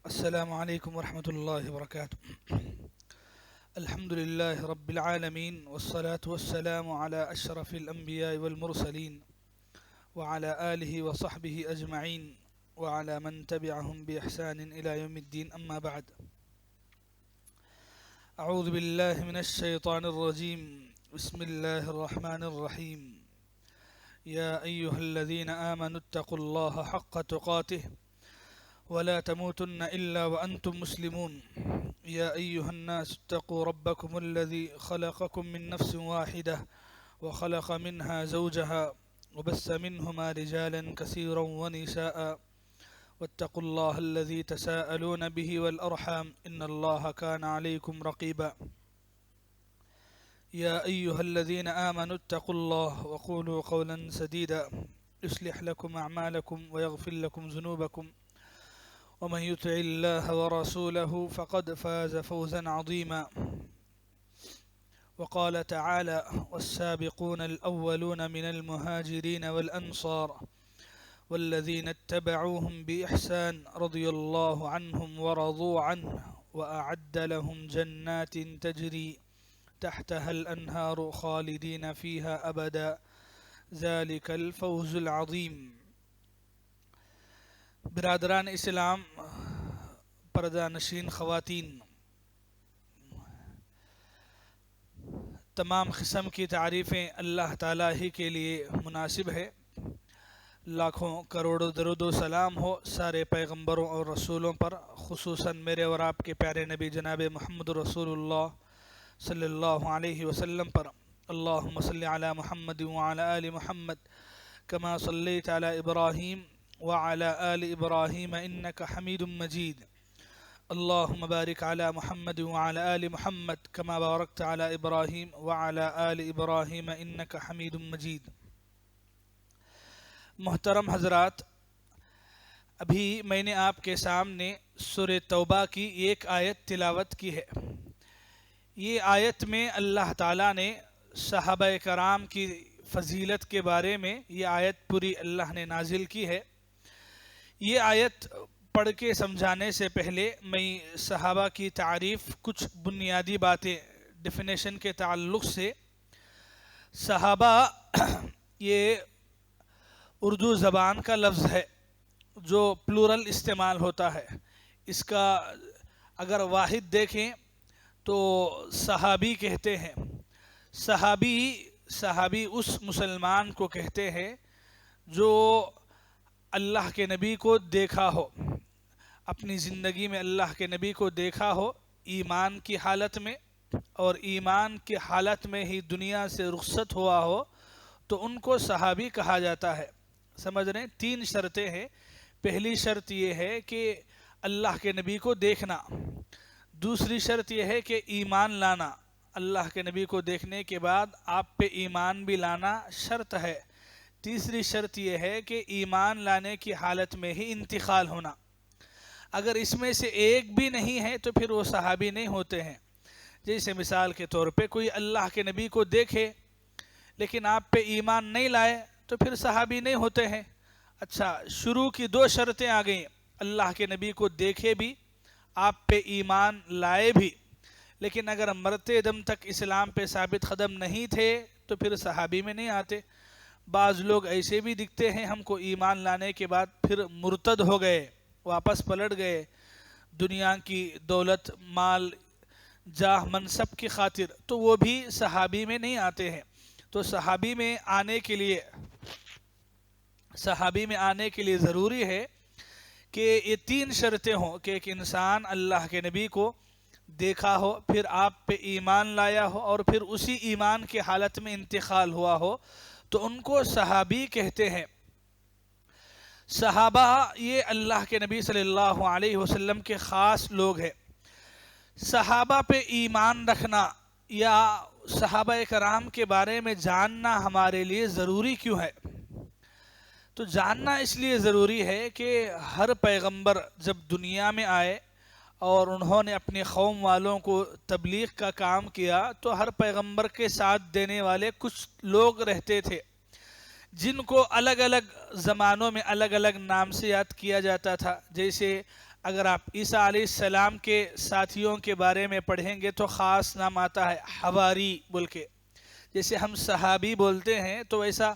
السلام عليكم ورحمة الله وبركاته. الحمد لله رب العالمين، والصلاة والسلام على أشرف الأنبياء والمرسلين وعلى آله وصحبه أجمعين وعلى من تبعهم بإحسان إلى يوم الدين. أما بعد، أعوذ بالله من الشيطان الرجيم. بسم الله الرحمن الرحيم. يا أيها الذين آمنوا اتقوا الله حق تقاته ولا تموتن إلا وأنتم مسلمون. يا أيها الناس اتقوا ربكم الذي خلقكم من نفس واحدة وخلق منها زوجها وبث منهما رجالا كثيرا ونساء واتقوا الله الذي تساءلون به والأرحام إن الله كان عليكم رقيبا. يا أيها الذين آمنوا اتقوا الله وقولوا قولا سديدا يصلح لكم أعمالكم ويغفر لكم ذنوبكم، ومن يطع الله ورسوله فقد فاز فوزا عظيما. وقال تعالى: والسابقون الأولون من المهاجرين والأنصار والذين اتبعوهم بإحسان رضي الله عنهم ورضوا عنه وأعد لهم جنات تجري تحتها الأنهار خالدين فيها أبدا ذلك الفوز العظيم. برادران اسلام، پردہ نشین خواتین، تمام قسم کی تعریفیں اللہ تعالیٰ ہی کے لیے مناسب ہے۔ لاکھوں کروڑوں درود و سلام ہو سارے پیغمبروں اور رسولوں پر، خصوصاً میرے اور آپ کے پیارے نبی جناب محمد رسول اللہ صلی اللہ علیہ وسلم پر۔ اللہم صلی علی محمد وعلی آل محمد کما صلیت علی ابراہیم وعلى آل إبراهيم إنك حميد مجيد. اللهم بارك على محمد وعلى آل محمد كما باركت على إبراهيم وعلى آل إبراهيم إنك حميد مجيد. محترم حضرات، ابھی میں نے آپ کے سامنے سورہ توبہ کی ایک آیت تلاوت کی ہے۔ یہ آیت میں اللہ تعالیٰ نے صحابہ کرام کی فضیلت کے بارے میں یہ آیت پوری اللہ نے نازل کی ہے۔ یہ آیت پڑھ کے سمجھانے سے پہلے میں صحابہ کی تعریف، کچھ بنیادی باتیں ڈیفینیشن کے تعلق سے۔ صحابہ یہ اردو زبان کا لفظ ہے جو پلورل استعمال ہوتا ہے۔ اس کا اگر واحد دیکھیں تو صحابی کہتے ہیں۔ صحابی اس مسلمان کو کہتے ہیں جو اللہ کے نبی کو دیکھا ہو، اپنی زندگی میں اللہ کے نبی کو دیکھا ہو ایمان کی حالت میں، اور ایمان کی حالت میں ہی دنیا سے رخصت ہوا ہو، تو ان کو صحابی کہا جاتا ہے۔ سمجھ رہے ہیں؟ 3 شرطیں ہیں۔ پہلی شرط یہ ہے کہ اللہ کے نبی کو دیکھنا، دوسری شرط یہ ہے کہ ایمان لانا، اللہ کے نبی کو دیکھنے کے بعد آپ پہ ایمان بھی لانا شرط ہے، تیسری شرط یہ ہے کہ ایمان لانے کی حالت میں ہی انتقال ہونا۔ اگر اس میں سے ایک بھی نہیں ہے تو پھر وہ صحابی نہیں ہوتے ہیں۔ جیسے مثال کے طور پہ کوئی اللہ کے نبی کو دیکھے لیکن آپ پہ ایمان نہیں لائے تو پھر صحابی نہیں ہوتے ہیں۔ اچھا، شروع کی 2 شرطیں آ گئیں، اللہ کے نبی کو دیکھے بھی، آپ پہ ایمان لائے بھی، لیکن اگر مرتے دم تک اسلام پہ ثابت قدم نہیں تھے تو پھر صحابی میں نہیں آتے۔ بعض لوگ ایسے بھی دکھتے ہیں، ہم کو ایمان لانے کے بعد پھر مرتد ہو گئے، واپس پلٹ گئے دنیا کی دولت، مال، جاہ، منصب کی خاطر، تو وہ بھی صحابی میں نہیں آتے ہیں۔ تو صحابی میں آنے کے لیے ضروری ہے کہ یہ 3 شرطیں ہوں کہ ایک انسان اللہ کے نبی کو دیکھا ہو، پھر آپ پہ ایمان لایا ہو، اور پھر اسی ایمان کی حالت میں انتقال ہوا ہو، تو ان کو صحابی کہتے ہیں۔ صحابہ یہ اللہ کے نبی صلی اللہ علیہ وسلم کے خاص لوگ ہیں۔ صحابہ پہ ایمان رکھنا یا صحابہ کرام کے بارے میں جاننا ہمارے لیے ضروری کیوں ہے؟ تو جاننا اس لیے ضروری ہے کہ ہر پیغمبر جب دنیا میں آئے اور انہوں نے اپنی قوم والوں کو تبلیغ کا کام کیا، تو ہر پیغمبر کے ساتھ دینے والے کچھ لوگ رہتے تھے جن کو الگ الگ زمانوں میں الگ الگ نام سے یاد کیا جاتا تھا۔ جیسے اگر آپ عیسیٰ علیہ السلام کے ساتھیوں کے بارے میں پڑھیں گے تو خاص نام آتا ہے حواری بول کے. جیسے ہم صحابی بولتے ہیں تو ویسا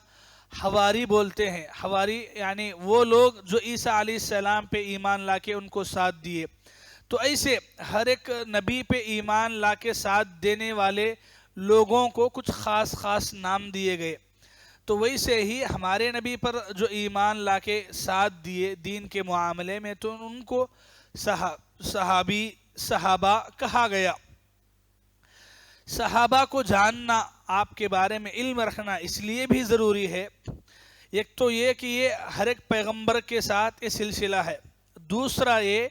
حواری بولتے ہیں. حواری یعنی وہ لوگ جو عیسیٰ علیہ السلام پہ ایمان لا کے ان کو ساتھ دیے. تو ایسے ہر ایک نبی پہ ایمان لا کے ساتھ دینے والے لوگوں کو کچھ خاص خاص نام دیے گئے. تو ویسے ہی ہمارے نبی پر جو ایمان لا کے ساتھ دیے دین کے معاملے میں تو ان کو صحابی صحابہ کہا گیا. صحابہ کو جاننا، آپ کے بارے میں علم رکھنا اس لیے بھی ضروری ہے. ایک تو یہ کہ یہ ہر ایک پیغمبر کے ساتھ یہ سلسلہ ہے. دوسرا یہ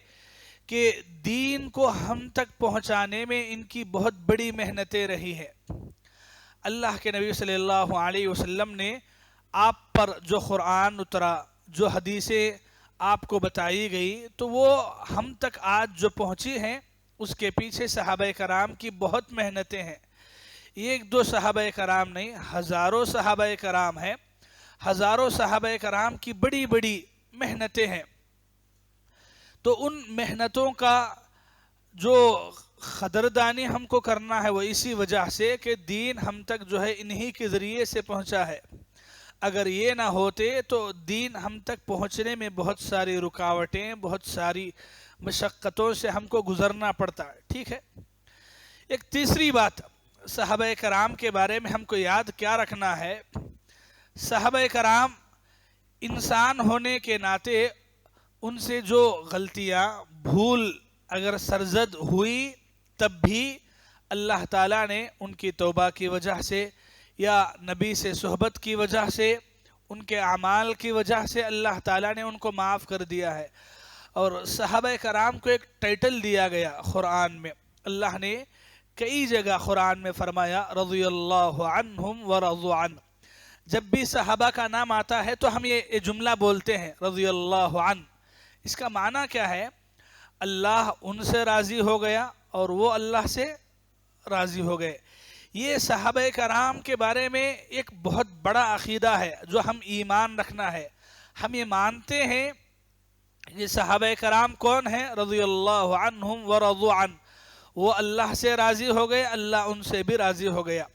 کہ دین کو ہم تک پہنچانے میں ان کی بہت بڑی محنتیں رہی ہے. اللہ کے نبی صلی اللہ علیہ وسلم نے آپ پر جو قرآن اترا، جو حدیثیں آپ کو بتائی گئی، تو وہ ہم تک آج جو پہنچی ہیں اس کے پیچھے صحابہ کرام کی بہت محنتیں ہیں. ایک دو صحابہ کرام نہیں، ہزاروں صحابہ کرام ہیں. ہزاروں صحابہ کرام کی بڑی بڑی محنتیں ہیں. تو ان محنتوں کا جو قدردانی ہم کو کرنا ہے وہ اسی وجہ سے کہ دین ہم تک جو ہے انہی کے ذریعے سے پہنچا ہے. اگر یہ نہ ہوتے تو دین ہم تک پہنچنے میں بہت ساری رکاوٹیں، بہت ساری مشقتوں سے ہم کو گزرنا پڑتا ہے. ٹھیک ہے. ایک تیسری بات صحابہ کرام کے بارے میں ہم کو یاد کیا رکھنا ہے. صحابہ کرام انسان ہونے کے ناطے ان سے جو غلطیاں، بھول اگر سرزد ہوئی تب بھی اللہ تعالیٰ نے ان کی توبہ کی وجہ سے یا نبی سے صحبت کی وجہ سے، ان کے اعمال کی وجہ سے اللہ تعالیٰ نے ان کو معاف کر دیا ہے. اور صحابہ کرام کو ایک ٹائٹل دیا گیا قرآن میں. اللہ نے کئی جگہ قرآن میں فرمایا رضی اللہ عنہم ورضوا عنہ. جب بھی صحابہ کا نام آتا ہے تو ہم یہ جملہ بولتے ہیں رضی اللہ عنہ. اس کا معنی کیا ہے؟ اللہ ان سے راضی ہو گیا اور وہ اللہ سے راضی ہو گئے. یہ صحابہ کرام کے بارے میں ایک بہت بڑا عقیدہ ہے جو ہم ایمان رکھنا ہے. ہم یہ مانتے ہیں یہ صحابہ کرام کون ہیں؟ رضی اللہ عنہم ورضوا عنہ. وہ اللہ سے راضی ہو گئے، اللہ ان سے بھی راضی ہو گیا.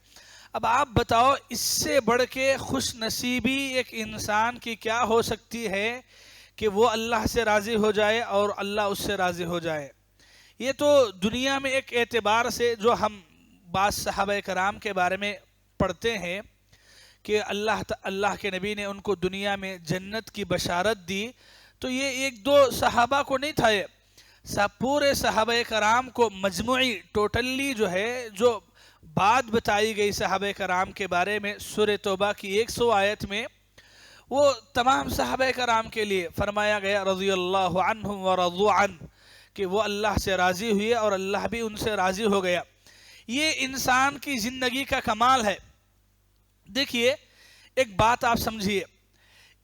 اب آپ بتاؤ اس سے بڑھ کے خوش نصیبی ایک انسان کی کیا ہو سکتی ہے کہ وہ اللہ سے راضی ہو جائے اور اللہ اس سے راضی ہو جائے. یہ تو دنیا میں ایک اعتبار سے جو ہم بعض صحابہ کرام کے بارے میں پڑھتے ہیں کہ اللہ کے نبی نے ان کو دنیا میں جنت کی بشارت دی، تو یہ ایک دو صحابہ کو نہیں تھا، یہ پورے صحابہ کرام کو مجموعی ٹوٹلی جو ہے جو بات بتائی گئی صحابہ کرام کے بارے میں سورہ توبہ کی 100 آیت میں، وہ تمام صحابہ کرام کے لیے فرمایا گیا رضی اللہ عنہم ورضوا عنہ کہ وہ اللہ سے راضی ہوئے اور اللہ بھی ان سے راضی ہو گیا. یہ انسان کی زندگی کا کمال ہے. دیکھیے ایک بات آپ سمجھیے،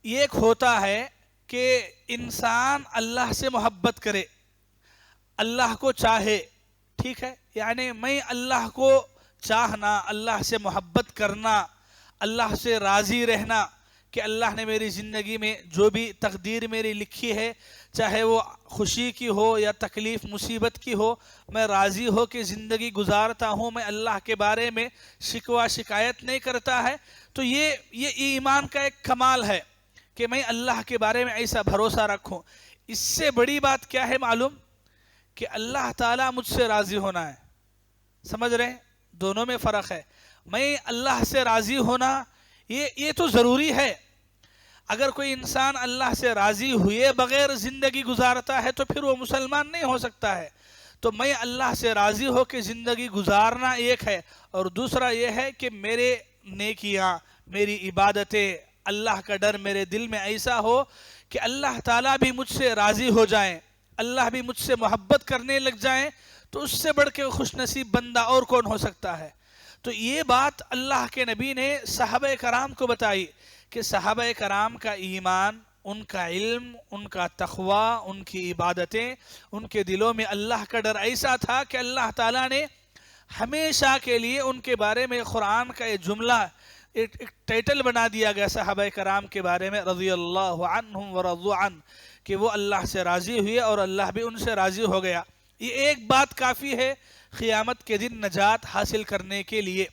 یہ ایک ہوتا ہے کہ انسان اللہ سے محبت کرے، اللہ کو چاہے. ٹھیک ہے، یعنی میں اللہ کو چاہنا، اللہ سے محبت کرنا، اللہ سے راضی رہنا کہ اللہ نے میری زندگی میں جو بھی تقدیر میری لکھی ہے، چاہے وہ خوشی کی ہو یا تکلیف مصیبت کی ہو، میں راضی ہو کہ زندگی گزارتا ہوں، میں اللہ کے بارے میں شکوہ شکایت نہیں کرتا ہے. تو یہ ایمان کا ایک کمال ہے کہ میں اللہ کے بارے میں ایسا بھروسہ رکھوں. اس سے بڑی بات کیا ہے معلوم؟ کہ اللہ تعالیٰ مجھ سے راضی ہونا ہے. سمجھ رہے ہیں؟ دونوں میں فرق ہے. میں اللہ سے راضی ہونا یہ تو ضروری ہے. اگر کوئی انسان اللہ سے راضی ہوئے بغیر زندگی گزارتا ہے تو پھر وہ مسلمان نہیں ہو سکتا ہے. تو میں اللہ سے راضی ہو کہ زندگی گزارنا ایک ہے، اور دوسرا یہ ہے کہ میرے نیکیاں، میری عبادتیں، اللہ کا ڈر میرے دل میں ایسا ہو کہ اللہ تعالیٰ بھی مجھ سے راضی ہو جائیں، اللہ بھی مجھ سے محبت کرنے لگ جائیں. تو اس سے بڑھ کے خوش نصیب بندہ اور کون ہو سکتا ہے؟ تو یہ بات اللہ کے نبی نے صحابہ کرام کو بتائی کہ صحابہ کرام کا ایمان، ان کا علم، ان کا تقوی، ان کی عبادتیں، ان کے دلوں میں اللہ کا ڈر ایسا تھا کہ اللہ تعالیٰ نے ہمیشہ کے لیے ان کے بارے میں قرآن کا یہ جملہ ایک ٹائٹل بنا دیا گیا صحابہ کرام کے بارے میں رضی اللہ عنہم ورضوا عنہ کہ وہ اللہ سے راضی ہوئے اور اللہ بھی ان سے راضی ہو گیا. یہ ایک بات کافی ہے قیامت کے دن نجات حاصل کرنے کے لیے.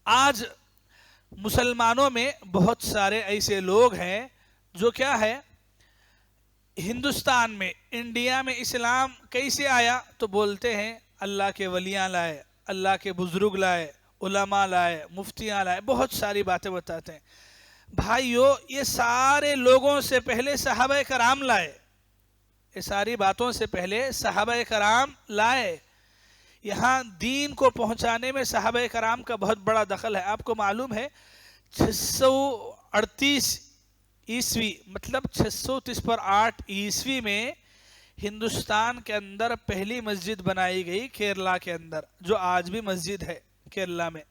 آج مسلمانوں میں بہت سارے ایسے لوگ ہیں جو کیا ہے، ہندوستان میں، انڈیا میں اسلام کیسے آیا تو بولتے ہیں اللہ کے ولیاں لائے، اللہ کے بزرگ لائے، علماء لائے، مفتیاں لائے، بہت ساری باتیں بتاتے ہیں. بھائیو، یہ سارے لوگوں سے پہلے صحابہ کرام لائے، یہ ساری باتوں سے پہلے صحابہ کرام لائے. یہاں دین کو پہنچانے میں صحابہ کرام کا بہت بڑا دخل ہے. آپ کو معلوم ہے 638 عیسوی مطلب 638 عیسوی میں ہندوستان کے اندر پہلی مسجد بنائی گئی کیرلا کے اندر، جو آج بھی مسجد ہے کیرلا میں.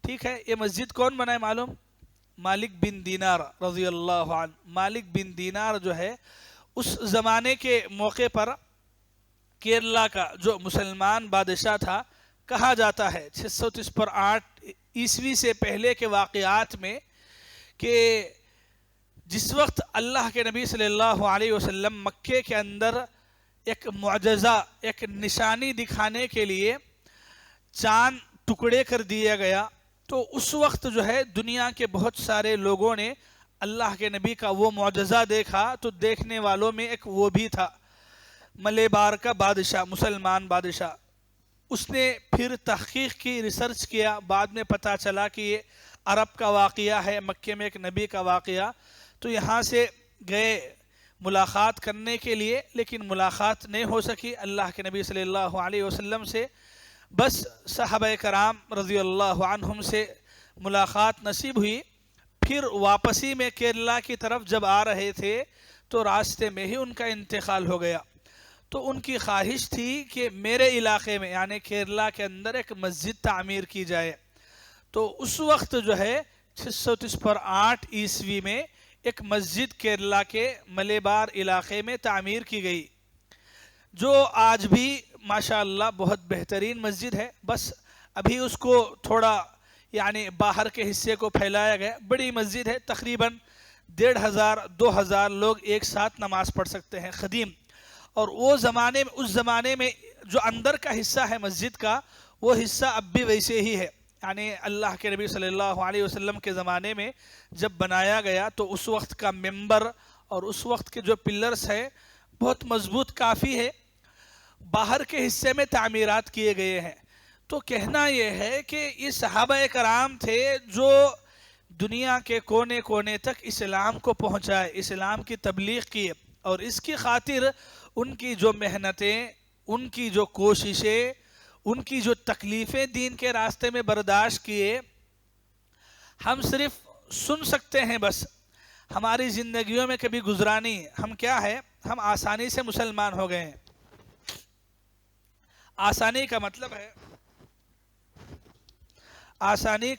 ٹھیک ہے، یہ مسجد کون بنائے معلوم؟ مالک بن دینار رضی اللہ عنہ. مالک بن دینار جو ہے اس زمانے کے موقع پر کیرلا کا جو مسلمان بادشاہ تھا، کہا جاتا ہے 638 عیسوی سے پہلے کے واقعات میں کہ جس وقت اللہ کے نبی صلی اللہ علیہ وسلم مکے کے اندر ایک معجزہ، ایک نشانی دکھانے کے لیے چاند ٹکڑے کر دیا گیا، تو اس وقت جو ہے دنیا کے بہت سارے لوگوں نے اللہ کے نبی کا وہ معجزہ دیکھا. تو دیکھنے والوں میں ایک وہ بھی تھا ملیبار کا بادشاہ، مسلمان بادشاہ. اس نے پھر تحقیق کی، ریسرچ کیا، بعد میں پتہ چلا کہ یہ عرب کا واقعہ ہے، مکے میں ایک نبی کا واقعہ. تو یہاں سے گئے ملاقات کرنے کے لیے، لیکن ملاقات نہیں ہو سکی اللہ کے نبی صلی اللہ علیہ وسلم سے. بس صحابہ کرام رضی اللہ عنہم سے ملاقات نصیب ہوئی. پھر واپسی میں کیرلا کی طرف جب آ رہے تھے تو راستے میں ہی ان کا انتقال ہو گیا. تو ان کی خواہش تھی کہ میرے علاقے میں یعنی کیرلا کے اندر ایک مسجد تعمیر کی جائے. تو اس وقت جو ہے 638 عیسوی میں ایک مسجد کیرلا کے ملیبار علاقے میں تعمیر کی گئی، جو آج بھی ماشاءاللہ بہت بہترین مسجد ہے. بس ابھی اس کو تھوڑا یعنی باہر کے حصے کو پھیلایا گیا. بڑی مسجد ہے، تقریباً 1500-2000 لوگ ایک ساتھ نماز پڑھ سکتے ہیں، قدیم. اور وہ اس زمانے میں جو اندر کا حصہ ہے مسجد کا، وہ حصہ اب بھی ویسے ہی ہے. یعنی اللہ کے نبی صلی اللہ علیہ وسلم کے زمانے میں جب بنایا گیا تو اس وقت کا ممبر اور اس وقت کے جو پلرز ہیں بہت مضبوط کافی ہے. باہر کے حصے میں تعمیرات کیے گئے ہیں. تو کہنا یہ ہے کہ یہ صحابہ کرام تھے جو دنیا کے کونے کونے تک اسلام کو پہنچائے، اسلام کی تبلیغ کی، اور اس کی خاطر ان کی جو محنتیں، ان کی جو کوششیں، ان کی جو تکلیفیں دین کے راستے میں برداشت کیے، ہم صرف سن سکتے ہیں، بس ہماری زندگیوں میں کبھی گزرا نہیں. ہم کیا ہے، ہم آسانی سے مسلمان ہو گئے ہیں. آسانی کا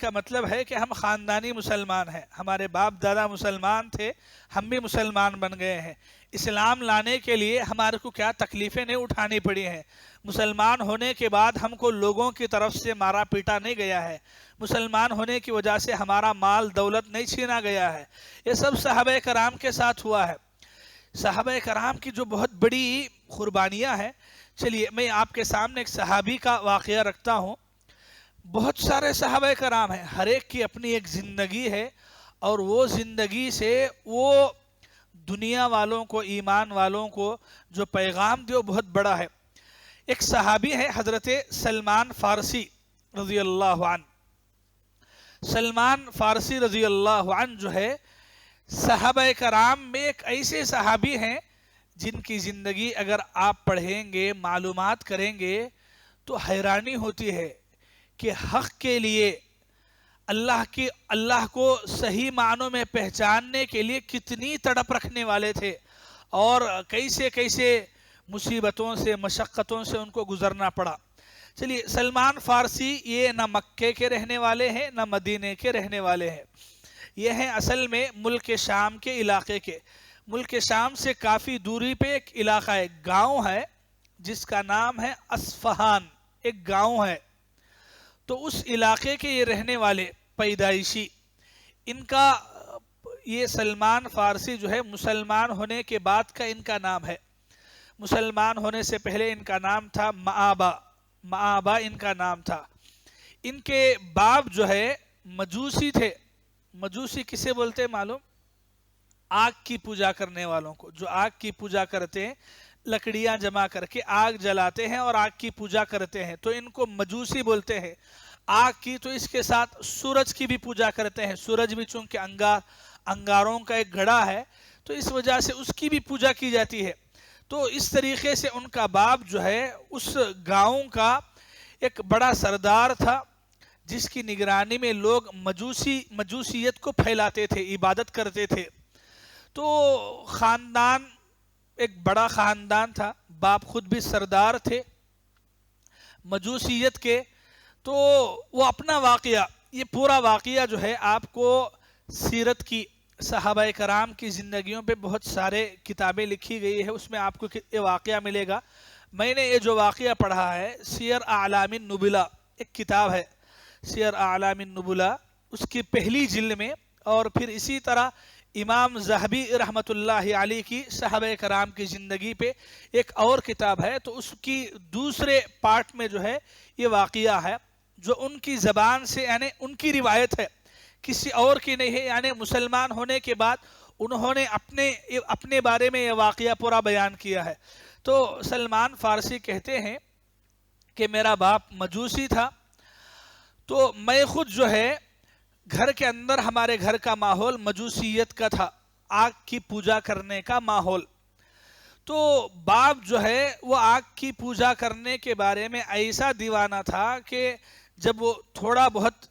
مطلب ہے کہ ہم خاندانی مسلمان ہیں، ہمارے باپ دادا مسلمان تھے، ہم بھی مسلمان بن گئے ہیں. اسلام لانے کے لیے ہمارے کو کیا تکلیفیں نہیں اٹھانی پڑی ہیں. مسلمان ہونے کے بعد ہم کو لوگوں کی طرف سے مارا پیٹا نہیں گیا ہے. مسلمان ہونے کی وجہ سے ہمارا مال دولت نہیں چھینا گیا ہے. یہ سب صحابہ کرام کے ساتھ ہوا ہے. صحابہ کرام کی جو بہت بڑی قربانیاں ہیں. چلیے میں آپ کے سامنے ایک صحابی کا واقعہ رکھتا ہوں. بہت سارے صحابہ کرام ہیں، ہر ایک کی اپنی ایک زندگی ہے، اور وہ زندگی سے وہ دنیا والوں کو، ایمان والوں کو جو پیغام دے وہ بہت بڑا ہے. ایک صحابی ہے حضرت سلمان فارسی رضی اللہ عنہ. سلمان فارسی رضی اللہ عنہ جو ہے صحابہ کرام میں ایک ایسے صحابی ہیں جن کی زندگی اگر آپ پڑھیں گے، معلومات کریں گے تو حیرانی ہوتی ہے کہ حق کے لیے اللہ کو صحیح معنوں میں پہچاننے کے لیے کتنی تڑپ رکھنے والے تھے، اور کیسے کیسے مصیبتوں سے، مشقتوں سے ان کو گزرنا پڑا. چلیے، سلمان فارسی یہ نہ مکے کے رہنے والے ہیں نہ مدینے کے رہنے والے ہیں. یہ ہیں اصل میں ملک شام کے علاقے کے. ملک شام سے کافی دوری پہ ایک علاقہ ہے، گاؤں ہے جس کا نام ہے اصفہان. ایک گاؤں ہے. تو اس علاقے کے یہ رہنے والے پیدائشی، ان کا یہ سلمان فارسی جو ہے مسلمان ہونے کے بعد کا ان کا نام ہے. مسلمان ہونے سے پہلے ان کا نام تھا معابہ. معابہ ان کا نام تھا. ان کے باپ جو ہے مجوسی تھے. مجوسی کسے بولتے ہیں معلوم؟ آگ کی پوجا کرنے والوں کو. جو آگ کی پوجا کرتے ہیں, لکڑیاں جمع کر کے آگ جلاتے ہیں اور آگ کی پوجا کرتے ہیں, تو ان کو مجوسی بولتے ہیں. آگ کی, تو اس کے ساتھ سورج کی بھی پوجا کرتے ہیں. سورج بھی چونکہ انگاروں کا ایک گھڑا ہے, تو اس وجہ سے اس کی بھی پوجا کی جاتی ہے. تو اس طریقے سے ان کا باپ جو ہے اس گاؤں کا ایک بڑا سردار تھا, جس کی نگرانی میں لوگ مجوسیت کو پھیلاتے تھے, عبادت کرتے تھے. تو خاندان ایک بڑا خاندان تھا. باپ خود بھی سردار تھے مجوسیت کے. تو وہ اپنا واقعہ, یہ پورا واقعہ جو ہے آپ کو سیرت کی, صحابہ کرام کی زندگیوں پہ بہت سارے کتابیں لکھی گئی ہے, اس میں آپ کو یہ واقعہ ملے گا. میں نے یہ جو واقعہ پڑھا ہے, سیر اعلام النبلاء ایک کتاب ہے, سیر اعلام النبلاء, اس کی پہلی جلد میں. اور پھر اسی طرح امام ذہبی رحمۃ اللہ علیہ کی صحابہ کرام کی زندگی پہ ایک اور کتاب ہے, تو اس کی دوسرے پارٹ میں جو ہے یہ واقعہ ہے, جو ان کی زبان سے, یعنی ان کی روایت ہے, کسی اور کی نہیں ہے. یعنی مسلمان ہونے کے بعد انہوں نے اپنے بارے میں یہ واقعہ پورا بیان کیا ہے. تو سلمان فارسی کہتے ہیں کہ میرا باپ مجوسی تھا, تو میں خود جو ہے گھر کے اندر, ہمارے گھر کا ماحول مجوسیت کا تھا, آگ کی پوجا کرنے کا ماحول. تو باپ جو ہے وہ آگ کی پوجا کرنے کے بارے میں ایسا دیوانہ تھا کہ جب وہ تھوڑا بہت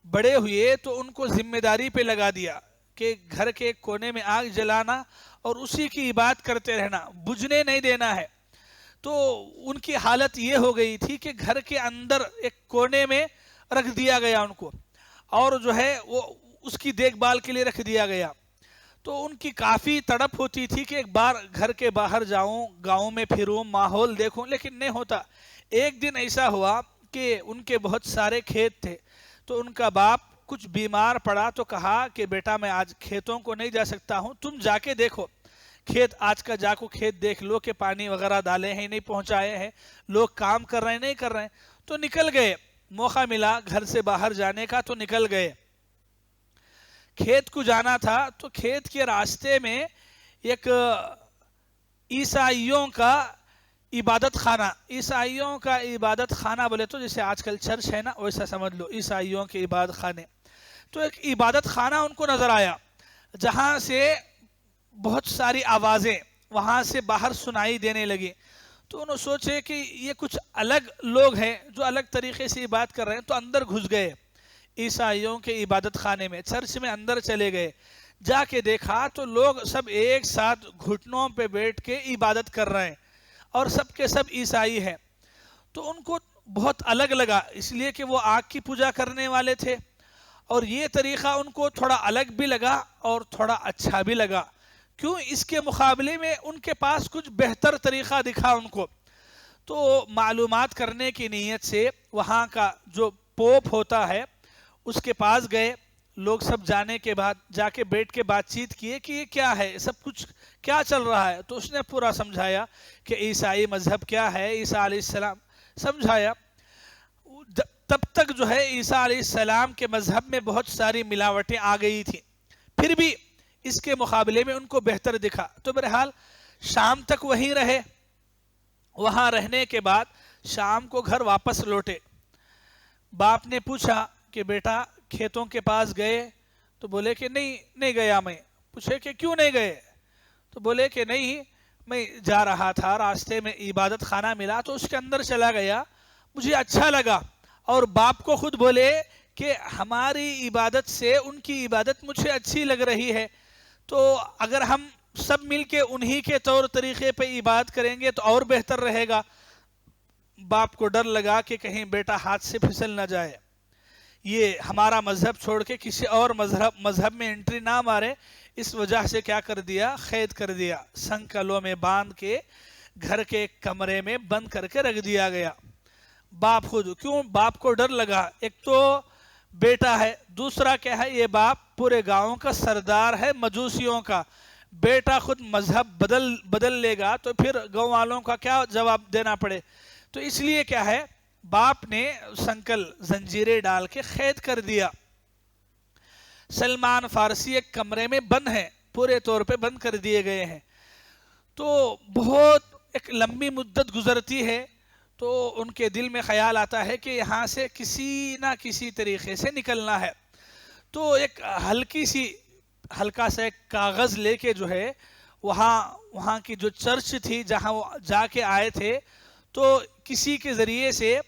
بڑے ہوئے تو ان کو ذمہ داری پہ لگا دیا کہ گھر کے ایک کونے میں آگ جلانا اور اسی کی عبادت کرتے رہنا, بجھنے نہیں دینا ہے. تو ان کی حالت یہ ہو گئی تھی کہ گھر کے اندر ایک کونے میں رکھ دیا گیا ان کو, اور جو ہے وہ اس کی دیکھ بھال کے لیے رکھ دیا گیا. تو ان کی کافی تڑپ ہوتی تھی کہ ایک بار گھر کے باہر جاؤں, گاؤں میں پھروں, ماحول دیکھوں, لیکن نہیں ہوتا. ایک دن ایسا ہوا کہ ان کے بہت سارے کھیت تھے, تو ان کا باپ کچھ بیمار پڑا, تو کہا کہ بیٹا میں آج کھیتوں کو نہیں جا سکتا ہوں, تم جا کے دیکھو کھیت, آج کا جا کو کھیت دیکھ لو کہ پانی وغیرہ ڈالے ہیں نہیں پہنچائے ہیں, لوگ کام کر رہے ہیں نہیں کر رہے ہیں. تو نکل گئے, موقع ملا گھر سے باہر جانے کا تو نکل گئے. کھیت کو جانا تھا, تو کھیت کے راستے میں ایک عیسائیوں کا عبادت خانہ, عیسائیوں کا عبادت خانہ بولے تو جیسے آج کل چرچ ہے نا, ویسا سمجھ لو عیسائیوں کے عبادت خانے. تو ایک عبادت خانہ ان کو نظر آیا, جہاں سے بہت ساری آوازیں وہاں سے باہر سنائی دینے لگی. تو انہوں سوچے کہ یہ کچھ الگ لوگ ہیں جو الگ طریقے سے عبادت کر رہے ہیں, تو اندر گھس گئے عیسائیوں کے عبادت خانے میں, چرچ میں اندر چلے گئے. جا کے دیکھا تو لوگ سب ایک ساتھ گھٹنوں پہ بیٹھ کے عبادت کر رہے ہیں, اور سب کے سب عیسائی ہیں. تو ان کو بہت الگ لگا, اس لیے کہ وہ آگ کی پوجا کرنے والے تھے, اور یہ طریقہ ان کو تھوڑا الگ بھی لگا اور تھوڑا اچھا بھی لگا. کیوں؟ اس کے مقابلے میں ان کے پاس کچھ بہتر طریقہ دکھا ان کو. تو معلومات کرنے کی نیت سے وہاں کا جو پوپ ہوتا ہے اس کے پاس گئے. لوگ سب جانے کے بعد جا کے بیٹھ کے بات چیت کیے کہ یہ کیا ہے, سب کچھ کیا چل رہا ہے. تو اس نے پورا سمجھایا کہ عیسائی مذہب کیا ہے, عیسیٰ علیہ السلام سمجھایا. تب تک جو ہے عیسیٰ علیہ السلام کے مذہب میں بہت ساری ملاوٹیں آ گئی تھیں, پھر بھی اس کے مقابلے میں ان کو بہتر دکھا. تو بہرحال شام تک وہیں رہے. وہاں رہنے کے بعد شام کو گھر واپس لوٹے. باپ نے پوچھا کہ بیٹا کھیتوں کے پاس گئے؟ تو بولے کہ نہیں گیا میں. پوچھے کہ کیوں نہیں گئے؟ تو بولے کہ نہیں, میں جا رہا تھا, راستے میں عبادت خانہ ملا تو اس کے اندر چلا گیا, مجھے اچھا لگا. اور باپ کو خود بولے کہ ہماری عبادت سے ان کی عبادت مجھے اچھی لگ رہی ہے, تو اگر ہم سب مل کے انہی کے طور طریقے پہ عبادت کریں گے تو اور بہتر رہے گا. باپ کو ڈر لگا کہ کہیں بیٹا ہاتھ سے پھسل نہ جائے, یہ ہمارا مذہب چھوڑ کے کسی اور مذہب میں انٹری نہ مارے. اس وجہ سے کیا کر دیا, قید کر دیا, سنکلوں میں باندھ کے گھر کے کمرے میں بند کر کے رکھ دیا گیا. باپ خود, کیوں؟ باپ کو ڈر لگا. ایک تو بیٹا ہے، دوسرا کیا ہے، یہ باپ پورے گاؤں کا سردار ہے مجوسیوں کا، بیٹا خود مذہب بدل لے گا تو پھر گاؤں والوں کا کیا جواب دینا پڑے. تو اس لیے کیا ہے، باپ نے سنکل زنجیریں ڈال کے قید کر دیا. سلمان فارسی ایک کمرے میں بند ہیں، پورے طور پہ بند کر دیے گئے ہیں. تو بہت ایک لمبی مدت گزرتی ہے تو ان کے دل میں خیال آتا ہے کہ یہاں سے کسی نہ کسی طریقے سے نکلنا ہے. تو ایک ہلکا سا ایک کاغذ لے کے جو ہے وہاں کی جو چرچ تھی جہاں وہ جا کے آئے تھے، تو کسی کے ذریعے سے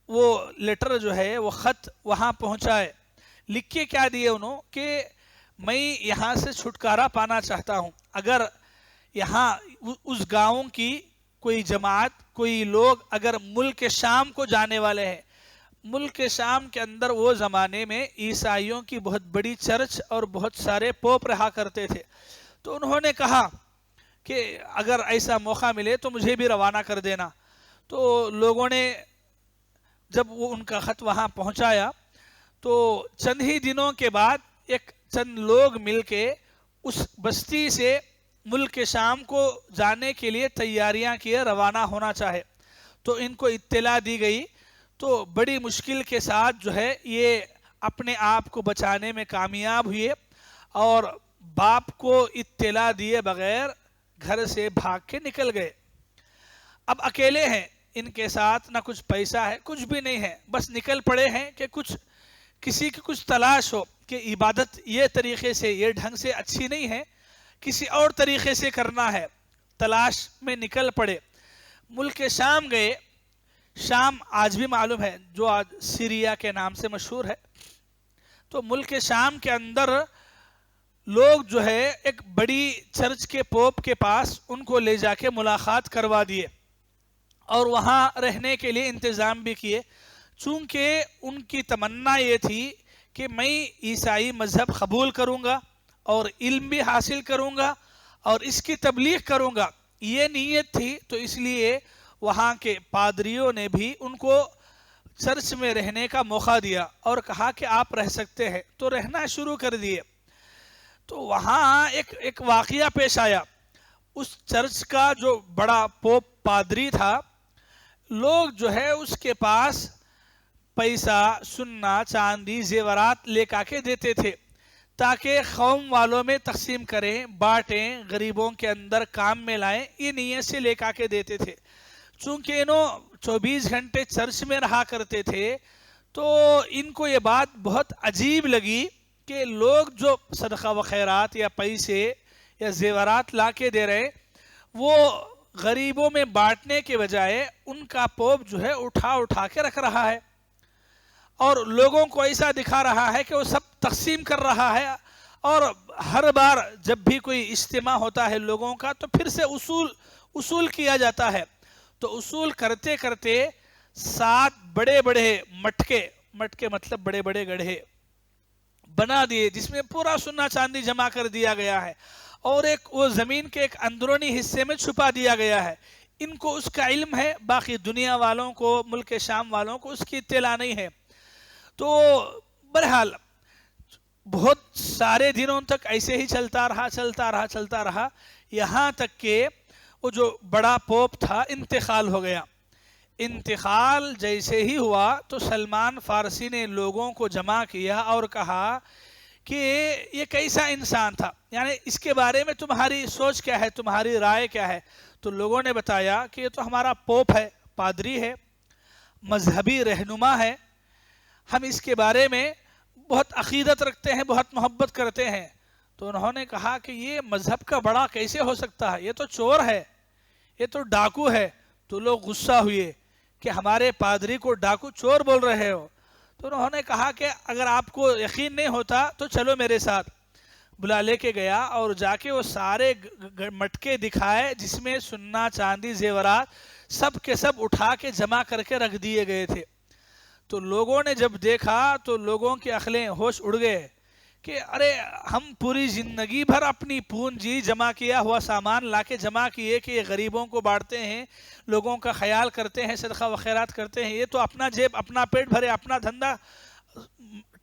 وہ لیٹر جو ہے وہ خط وہاں پہنچائے. لکھ کے کیا دیے انہوں کہ میں یہاں سے چھٹکارا پانا چاہتا ہوں، اگر یہاں اس گاؤں کی کوئی جماعت، کوئی لوگ اگر ملک شام کو جانے والے ہیں. ملک شام کے اندر وہ زمانے میں عیسائیوں کی بہت بڑی چرچ اور بہت سارے پوپ رہا کرتے تھے. تو انہوں نے کہا کہ اگر ایسا موقع ملے تو مجھے بھی روانہ کر دینا. تو لوگوں نے جب وہ ان کا خط وہاں پہنچایا تو چند ہی دنوں کے بعد ایک چند لوگ مل کے اس بستی سے ملک شام کو جانے کے لیے تیاریاں کیے، روانہ ہونا چاہے. تو ان کو اطلاع دی گئی تو بڑی مشکل کے ساتھ جو ہے یہ اپنے آپ کو بچانے میں کامیاب ہوئے اور باپ کو اطلاع دیے بغیر گھر سے بھاگ کے نکل گئے. اب اکیلے ہیں، ان کے ساتھ نہ کچھ پیسہ ہے، کچھ بھی نہیں ہے، بس نکل پڑے ہیں کہ کسی کی کچھ تلاش ہو کہ عبادت یہ طریقے سے، یہ ڈھنگ سے اچھی نہیں ہے، کسی اور طریقے سے کرنا ہے. تلاش میں نکل پڑے، ملک شام گئے. شام آج بھی معلوم ہے، جو آج سیریا کے نام سے مشہور ہے. تو ملک شام کے اندر لوگ جو ہے ایک بڑی چرچ کے پوپ کے پاس ان کو لے جا کے ملاقات کروا دیے اور وہاں رہنے کے لیے انتظام بھی کیے. چونکہ ان کی تمنا یہ تھی کہ میں عیسائی مذہب قبول کروں گا اور علم بھی حاصل کروں گا اور اس کی تبلیغ کروں گا، یہ نیت تھی. تو اس لیے وہاں کے پادریوں نے بھی ان کو چرچ میں رہنے کا موقع دیا اور کہا کہ آپ رہ سکتے ہیں. تو رہنا شروع کر دیے. تو وہاں ایک واقعہ پیش آیا. اس چرچ کا جو بڑا پوپ پادری تھا، لوگ جو ہے اس کے پاس پیسہ، سننا، چاندی، زیورات لے کے دیتے تھے تاکہ قوم والوں میں تقسیم کریں، بانٹیں، غریبوں کے اندر کام میں لائیں. یہ نیت سے لے کے دیتے تھے. چونکہ انہوں 24 گھنٹے چرچ میں رہا کرتے تھے تو ان کو یہ بات بہت عجیب لگی کہ لوگ جو صدقہ و خیرات یا پیسے یا زیورات لا کے دے رہے، وہ غریبوں میں بانٹنے کے بجائے ان کا پوپ جو ہے اٹھا کے رکھ رہا ہے اور لوگوں کو ایسا دکھا رہا ہے کہ وہ سب تقسیم کر رہا ہے. اور ہر بار جب بھی کوئی اجتماع ہوتا ہے لوگوں کا تو پھر سے اصول کیا جاتا ہے. تو اصول کرتے کرتے 7 بڑے بڑے مٹکے مطلب بڑے بڑے گڑھے بنا دیے جس میں پورا سونا چاندی جمع کر دیا گیا ہے اور وہ زمین کے ایک اندرونی حصے میں چھپا دیا گیا ہے. ان کو اس کا علم ہے، باقی دنیا والوں کو، ملک شام والوں کو اس کی اطلاع نہیں ہے. تو بہرحال بہت سارے دنوں تک ایسے ہی چلتا رہا یہاں تک کہ وہ جو بڑا پوپ تھا انتقال ہو گیا. انتقال جیسے ہی ہوا تو سلمان فارسی نے لوگوں کو جمع کیا اور کہا کہ یہ کیسا انسان تھا، یعنی اس کے بارے میں تمہاری سوچ کیا ہے، تمہاری رائے کیا ہے. تو لوگوں نے بتایا کہ یہ تو ہمارا پوپ ہے، پادری ہے، مذہبی رہنما ہے، ہم اس کے بارے میں بہت عقیدت رکھتے ہیں، بہت محبت کرتے ہیں. تو انہوں نے کہا کہ یہ مذہب کا بڑا کیسے ہو سکتا ہے، یہ تو چور ہے، یہ تو ڈاکو ہے. تو لوگ غصہ ہوئے کہ ہمارے پادری کو ڈاکو چور بول رہے ہو. تو انہوں نے کہا کہ اگر آپ کو یقین نہیں ہوتا تو چلو میرے ساتھ. بلا لے کے گیا اور جا کے وہ سارے مٹکے دکھائے جس میں سونا چاندی زیورات سب کے سب اٹھا کے جمع کر کے رکھ دیے گئے تھے. تو لوگوں نے جب دیکھا تو لوگوں کی عقلیں ہوش اڑ گئے کہ ارے ہم پوری زندگی بھر اپنی پونجی جمع کیا ہوا سامان لا کے جمع کیے کہ یہ غریبوں کو بانٹتے ہیں، لوگوں کا خیال کرتے ہیں، صدقہ و خیرات کرتے ہیں، یہ تو اپنا جیب، اپنا پیٹ بھرے، اپنا دھندا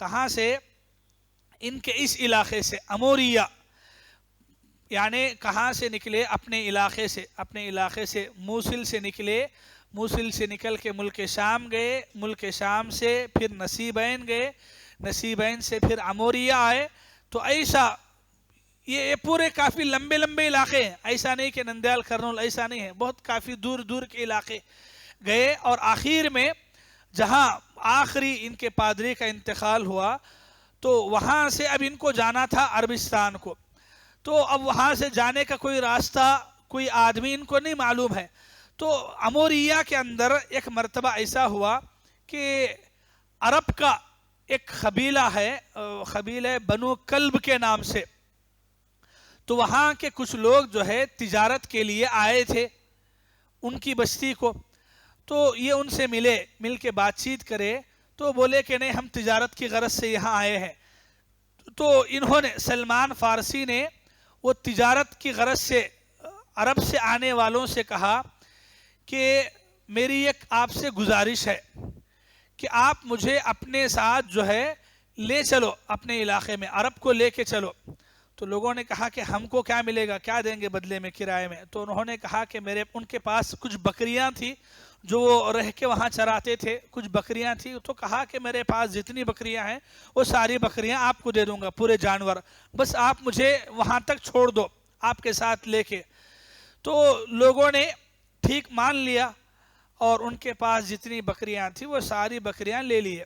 کہاں سے؟ ان کے اس علاقے سے، اموریہ، یعنی کہاں سے نکلے؟ اپنے علاقے سے موصل سے نکلے، موصل سے نکل کے ملک شام گئے، ملک شام سے پھر نصیبین گئے، نصیبین سے پھر اموریہ آئے. تو ایسا یہ پورے کافی لمبے لمبے علاقے ہیں، ایسا نہیں کہ نندیال کرنول، ایسا نہیں ہے، بہت کافی دور دور کے علاقے گئے. اور آخر میں جہاں آخری ان کے پادری کا انتقال ہوا تو وہاں سے اب ان کو جانا تھا عربستان کو. تو اب وہاں سے جانے کا کوئی راستہ، کوئی آدمی ان کو نہیں معلوم ہے. تو اموریہ کے اندر ایک مرتبہ ایسا ہوا کہ عرب کا ایک قبیلہ ہے، قبیلہ بنو کلب کے نام سے. تو وہاں کے کچھ لوگ جو ہے تجارت کے لیے آئے تھے ان کی بستی کو. تو یہ ان سے مل کے بات چیت کرے تو بولے کہ نہیں، ہم تجارت کی غرض سے یہاں آئے ہیں. تو انہوں نے، سلمان فارسی نے وہ تجارت کی غرض سے عرب سے آنے والوں سے کہا کہ میری ایک آپ سے گزارش ہے کہ آپ مجھے اپنے ساتھ جو ہے لے چلو، اپنے علاقے میں عرب کو لے کے چلو. تو لوگوں نے کہا کہ ہم کو کیا ملے گا، کیا دیں گے بدلے میں، کرائے میں؟ تو انہوں نے کہا کہ ان کے پاس کچھ بکریاں تھی جو وہ رہ کے وہاں چراتے تھے، کچھ بکریاں تھی. تو کہا کہ میرے پاس جتنی بکریاں ہیں وہ ساری بکریاں آپ کو دے دوں گا، پورے جانور، بس آپ مجھے وہاں تک چھوڑ دو آپ کے ساتھ لے کے. تو لوگوں نے ٹھیک مان لیا اور ان کے پاس جتنی بکریاں تھیں وہ ساری بکریاں لے لیے.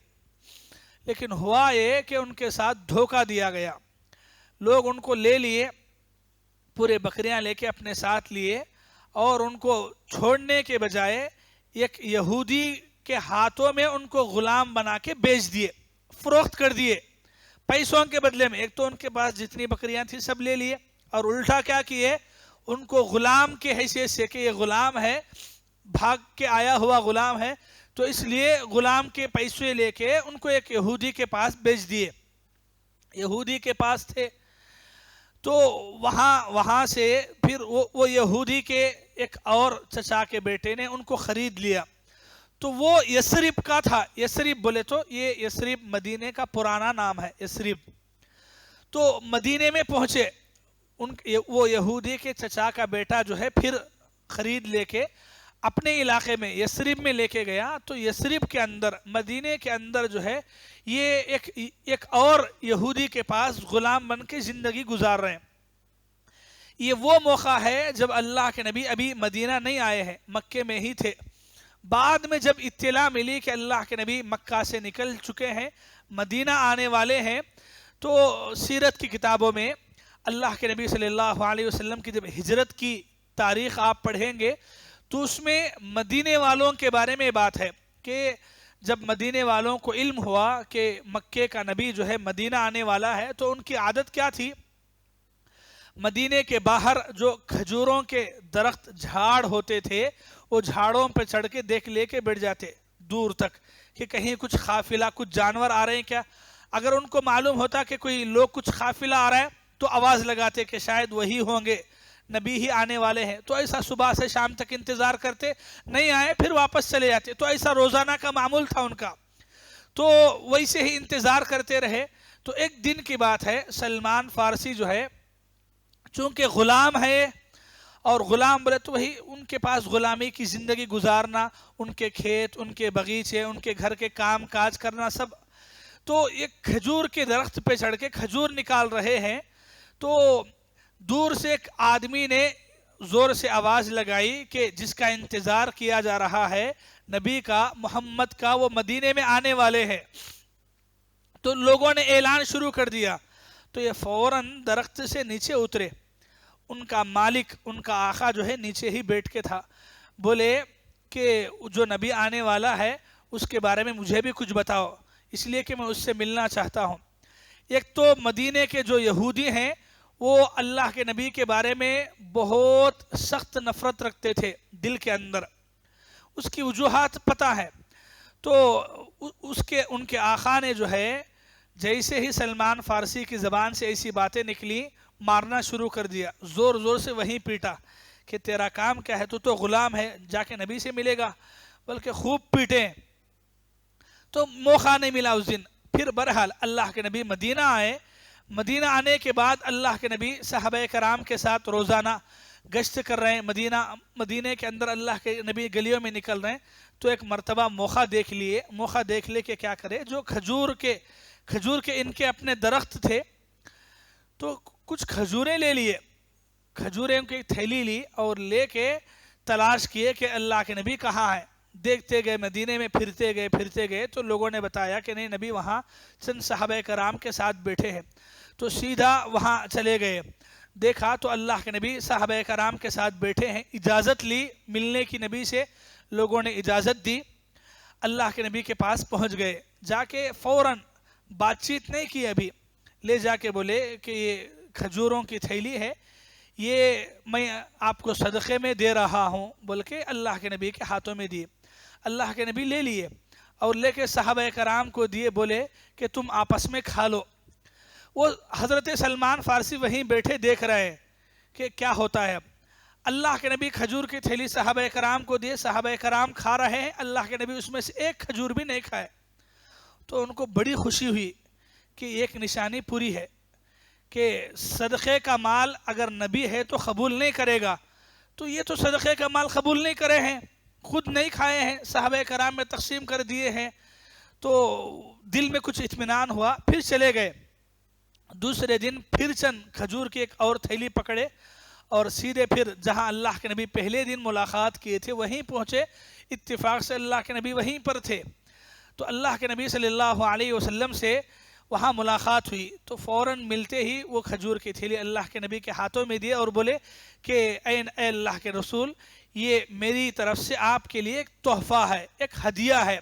لیکن ہوا یہ کہ ان کے ساتھ دھوکہ دیا گیا. لوگ ان کو لے لیے، پورے بکریاں لے کے اپنے ساتھ لیے، اور ان کو چھوڑنے کے بجائے ایک یہودی کے ہاتھوں میں ان کو غلام بنا کے بیچ دیے، فروخت کر دیے پیسوں کے بدلے میں. ایک تو ان کے پاس جتنی بکریاں تھیں سب لے لیے، اور الٹا کیا کیے، ان کو غلام کے حیثیت سے کہ یہ غلام ہے، بھاگ کے آیا ہوا غلام ہے، تو اس لیے غلام کے پیسے لے کے ان کو ایک یہودی کے پاس بیچ دیے. یہودی کے پاس تھے تو وہاں سے پھر وہ یہودی کے ایک اور چچا کے بیٹے نے ان کو خرید لیا. تو وہ یثرب کا تھا. یثرب بولے تو یہ یثرب مدینے کا پرانا نام ہے، یثرب. تو مدینے میں پہنچے، وہ یہودی کے چچا کا بیٹا جو ہے پھر خرید لے کے اپنے علاقے میں یثرب میں لے کے گیا. تو یثرب کے اندر، مدینے کے اندر جو ہے یہ ایک اور یہودی کے پاس غلام بن کے زندگی گزار رہے ہیں. یہ وہ موقع ہے جب اللہ کے نبی ابھی مدینہ نہیں آئے ہیں، مکے میں ہی تھے. بعد میں جب اطلاع ملی کہ اللہ کے نبی مکہ سے نکل چکے ہیں، مدینہ آنے والے ہیں، تو سیرت کی کتابوں میں اللہ کے نبی صلی اللہ علیہ وسلم کی جب ہجرت کی تاریخ آپ پڑھیں گے تو اس میں مدینے والوں کے بارے میں بات ہے کہ جب مدینے والوں کو علم ہوا کہ مکے کا نبی جو ہے مدینہ آنے والا ہے تو ان کی عادت کیا تھی، مدینے کے باہر جو کھجوروں کے درخت جھاڑ ہوتے تھے وہ جھاڑوں پہ چڑھ کے دیکھ لے کے بیٹھ جاتے دور تک کہ کہیں کچھ قافلہ، کچھ جانور آ رہے ہیں کیا. اگر ان کو معلوم ہوتا کہ کوئی لوگ کچھ قافلہ آ رہا ہے تو آواز لگاتے کہ شاید وہی ہوں گے، نبی ہی آنے والے ہیں. تو ایسا صبح سے شام تک انتظار کرتے، نہیں آئے پھر واپس چلے جاتے. تو ایسا روزانہ کا معمول تھا ان کا. تو ویسے ہی انتظار کرتے رہے. تو ایک دن کی بات ہے، سلمان فارسی جو ہے چونکہ غلام ہے، اور غلام بولے تو وہی ان کے پاس غلامی کی زندگی گزارنا، ان کے کھیت، ان کے باغیچے، ان کے گھر کے کام کاج کرنا سب. تو ایک کھجور کے درخت پہ چڑھ کے کھجور نکال رہے ہیں تو دور سے ایک آدمی نے زور سے آواز لگائی کہ جس کا انتظار کیا جا رہا ہے نبی کا، محمد کا، وہ مدینے میں آنے والے ہیں. تو لوگوں نے اعلان شروع کر دیا. تو یہ فوراً درخت سے نیچے اترے. ان کا مالک، ان کا آقا جو ہے نیچے ہی بیٹھ کے تھا. بولے کہ جو نبی آنے والا ہے اس کے بارے میں مجھے بھی کچھ بتاؤ، اس لیے کہ میں اس سے ملنا چاہتا ہوں. ایک تو مدینے کے جو یہودی ہیں وہ اللہ کے نبی کے بارے میں بہت سخت نفرت رکھتے تھے دل کے اندر، اس کی وجوہات پتہ ہے. تو ان کے آقا نے جو ہے جیسے ہی سلمان فارسی کی زبان سے ایسی باتیں نکلی مارنا شروع کر دیا، زور زور سے وہیں پیٹا کہ تیرا کام کیا ہے، تو غلام ہے، جا کے نبی سے ملے گا، بلکہ خوب پیٹے. تو موقع نہیں ملا اس دن. پھر بہرحال اللہ کے نبی مدینہ آئے. مدینہ آنے کے بعد اللہ کے نبی صحابہ کرام کے ساتھ روزانہ گشت کر رہے ہیں. مدینہ کے اندر اللہ کے نبی گلیوں میں نکل رہے ہیں تو ایک مرتبہ موقع دیکھ لے کہ کیا کرے. جو کھجور کے ان کے اپنے درخت تھے تو کچھ کھجوریں لے لیے, کھجوریں کی تھیلی لی اور لے کے تلاش کیے کہ اللہ کے نبی کہاں ہیں. دیکھتے گئے, مدینے میں پھرتے گئے تو لوگوں نے بتایا کہ نہیں, نبی وہاں چند صحابہ کرام کے ساتھ بیٹھے ہیں. تو سیدھا وہاں چلے گئے, دیکھا تو اللہ کے نبی صحابہ کرام کے ساتھ بیٹھے ہیں. اجازت لی ملنے کی نبی سے, لوگوں نے اجازت دی, اللہ کے نبی کے پاس پہنچ گئے. جا کے فوراً بات چیت نہیں کی, ابھی لے جا کے بولے کہ یہ کھجوروں کی تھیلی ہے, یہ میں آپ کو صدقے میں دے رہا ہوں بول کے اللہ کے نبی کے ہاتھوں میں دی. اللہ کے نبی لے لیے اور لے کے صحابہ کرام کو دیے, بولے کہ تم آپس میں کھا لو. وہ حضرت سلمان فارسی وہیں بیٹھے دیکھ رہے ہیں کہ کیا ہوتا ہے. اللہ کے نبی کھجور کی تھیلی صحابہ کرام کو دیے, صحابہ کرام کھا رہے ہیں, اللہ کے نبی اس میں سے ایک کھجور بھی نہیں کھائے. تو ان کو بڑی خوشی ہوئی کہ ایک نشانی پوری ہے کہ صدقے کا مال اگر نبی ہے تو قبول نہیں کرے گا, تو یہ تو صدقے کا مال قبول نہیں کرے ہیں, خود نہیں کھائے ہیں, صحابہ کرام میں تقسیم کر دیے ہیں. تو دل میں کچھ اطمینان ہوا, پھر چلے گئے. دوسرے دن پھر چند کھجور کی ایک اور تھیلی پکڑے اور سیدھے پھر جہاں اللہ کے نبی پہلے دن ملاقات کیے تھے وہیں پہنچے. اتفاق سے اللہ کے نبی وہیں پر تھے تو اللہ کے نبی صلی اللہ علیہ وسلم سے وہاں ملاقات ہوئی. تو فوراً ملتے ہی وہ کھجور کی تھیلی اللہ کے نبی کے ہاتھوں میں دیے اور بولے کہ اے اللہ کے رسول, یہ میری طرف سے آپ کے لیے ایک تحفہ ہے, ایک ہدیہ ہے.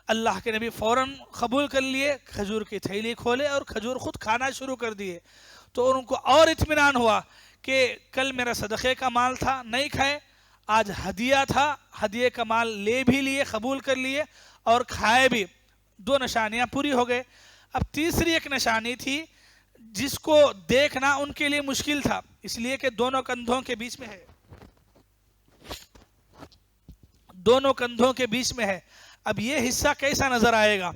اللہ کے نبی فوراً قبول کر لیے, کھجور کی تھیلی کھولے اور کھجور خود کھانا شروع کر دیے. تو ان کو اور اطمینان ہوا کہ کل میرا صدقے کا مال تھا, نہیں کھائے, آج ہدیہ تھا, ہدیے کا مال لے بھی لیے, قبول کر لیے اور کھائے بھی. دو نشانیاں پوری ہو گئے. اب تیسری ایک نشانی تھی جس کو دیکھنا ان کے لیے مشکل تھا, اس لیے کہ دونوں کندھوں کے بیچ میں ہے, دونوں کندھوں کے بیچ میں ہے. اب یہ حصہ کیسا نظر آئے گا؟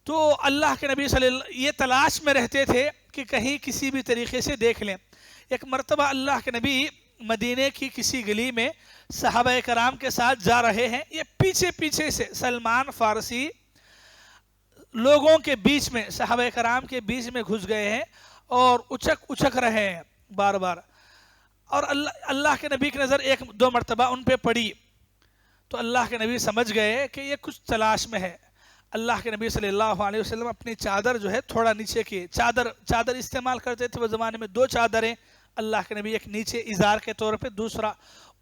تو اللہ کے نبی یہ تلاش میں رہتے تھے کہ کہیں کسی بھی طریقے سے دیکھ لیں. ایک مرتبہ اللہ کے نبی مدینے کی کسی گلی میں صحابہ کرام کے ساتھ جا رہے ہیں. یہ پیچھے سے سلمان فارسی لوگوں کے بیچ میں, صحابہ کرام کے بیچ میں گھس گئے ہیں اور اچک رہے ہیں بار بار. اور اللہ کے نبی کی نظر ایک دو مرتبہ ان پہ پڑی تو اللہ کے نبی سمجھ گئے کہ یہ کچھ تلاش میں ہے. اللہ کے نبی صلی اللہ علیہ وسلم اپنی چادر جو ہے تھوڑا نیچے کی, چادر استعمال کرتے تھے وہ زمانے میں, دو چادریں اللہ کے نبی, ایک نیچے ازار کے طور پہ, دوسرا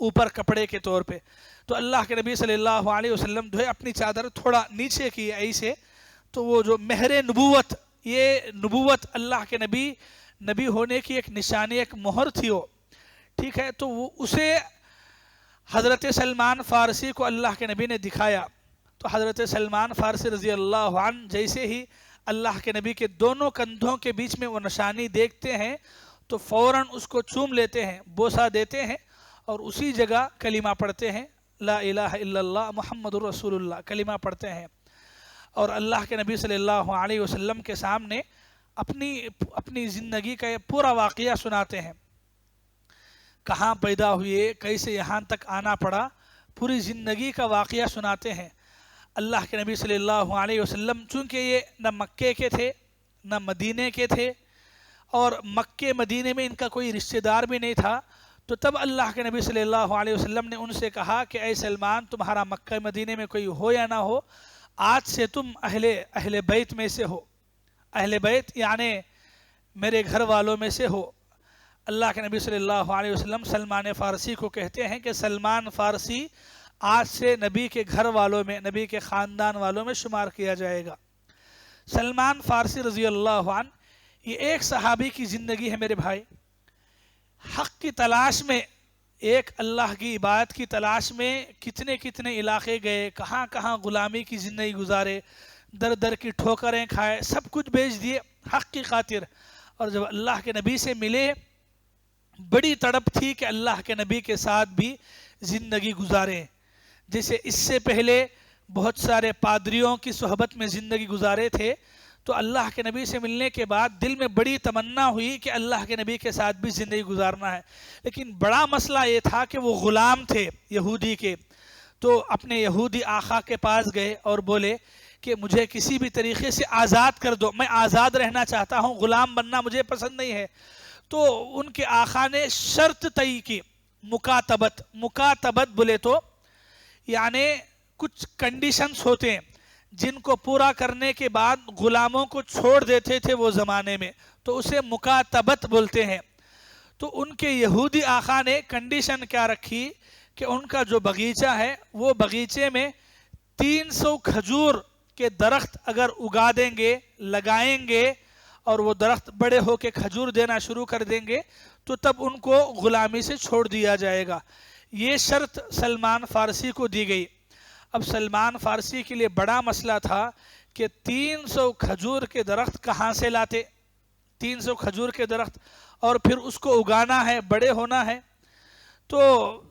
اوپر کپڑے کے طور پہ. تو اللہ کے نبی صلی اللہ علیہ وسلم جو ہے اپنی چادر تھوڑا نیچے کی ایسے, تو وہ جو مہر نبوت, یہ نبوت اللہ کے نبی ہونے کی ایک نشانی, ایک مہر تھی وہ, ٹھیک ہے. تو وہ اسے حضرت سلمان فارسی کو اللہ کے نبی نے دکھایا. تو حضرت سلمان فارسی رضی اللہ عنہ جیسے ہی اللہ کے نبی کے دونوں کندھوں کے بیچ میں وہ نشانی دیکھتے ہیں تو فوراً اس کو چوم لیتے ہیں, بوسہ دیتے ہیں اور اسی جگہ کلمہ پڑھتے ہیں, لا الہ الا اللہ محمد الرسول اللہ کلمہ پڑھتے ہیں. اور اللہ کے نبی صلی اللہ علیہ وسلم کے سامنے اپنی زندگی کا یہ پورا واقعہ سناتے ہیں, کہاں پیدا ہوئے, کیسے یہاں تک آنا پڑا, پوری زندگی کا واقعہ سناتے ہیں. اللہ کے نبی صلی اللہ علیہ وسلم چونکہ یہ نہ مکے کے تھے نہ مدینے کے تھے اور مکے مدینے میں ان کا کوئی رشتہ دار بھی نہیں تھا, تو تب اللہ کے نبی صلی اللہ علیہ وسلم نے ان سے کہا کہ اے سلمان, تمہارا مکہ مدینے میں کوئی ہو یا نہ ہو, آج سے تم اہل بیت میں سے ہو. اہل بیت یعنی میرے گھر والوں میں سے ہو. اللہ کے نبی صلی اللہ علیہ وسلم سلمان فارسی کو کہتے ہیں کہ سلمان فارسی آج سے نبی کے گھر والوں میں, نبی کے خاندان والوں میں شمار کیا جائے گا. سلمان فارسی رضی اللہ عنہ یہ ایک صحابی کی زندگی ہے میرے بھائی. حق کی تلاش میں, ایک اللہ کی عبادت کی تلاش میں کتنے علاقے گئے, کہاں کہاں غلامی کی زندگی گزارے, در کی ٹھوکریں کھائے, سب کچھ بیچ دیے حق کی خاطر. اور جب اللہ کے نبی سے ملے بڑی تڑپ تھی کہ اللہ کے نبی کے ساتھ بھی زندگی گزارے. جیسے اس سے پہلے بہت سارے پادریوں کی صحبت میں زندگی گزارے تھے, تو اللہ کے نبی سے ملنے کے بعد دل میں بڑی تمنا ہوئی کہ اللہ کے نبی کے ساتھ بھی زندگی گزارنا ہے، لیکن بڑا مسئلہ یہ تھا کہ وہ غلام تھے یہودی کے. تو اپنے یہودی آقا کے پاس گئے اور بولے کہ مجھے کسی بھی طریقے سے آزاد کر دو، میں آزاد رہنا چاہتا ہوں، غلام بننا مجھے پسند نہیں ہے. تو ان کے آقا نے شرط طے کی، مکاتبت بولے تو یعنی کچھ کنڈیشنز ہوتے ہیں جن کو پورا کرنے کے بعد غلاموں کو چھوڑ دیتے تھے وہ زمانے میں، تو اسے مکاتبت بولتے ہیں. تو ان کے یہودی آقا نے کنڈیشن کیا رکھی کہ ان کا جو باغیچہ ہے وہ باغیچے میں 300 کھجور کے درخت اگر اگا دیں گے، لگائیں گے، اور وہ درخت بڑے ہو کے کھجور دینا شروع کر دیں گے تو تب ان کو غلامی سے چھوڑ دیا جائے گا. یہ شرط سلمان فارسی کو دی گئی. اب سلمان فارسی کے لیے بڑا مسئلہ تھا کہ 300 کھجور کے درخت کہاں سے لاتے، 300 کھجور کے درخت، اور پھر اس کو اگانا ہے، بڑے ہونا ہے. تو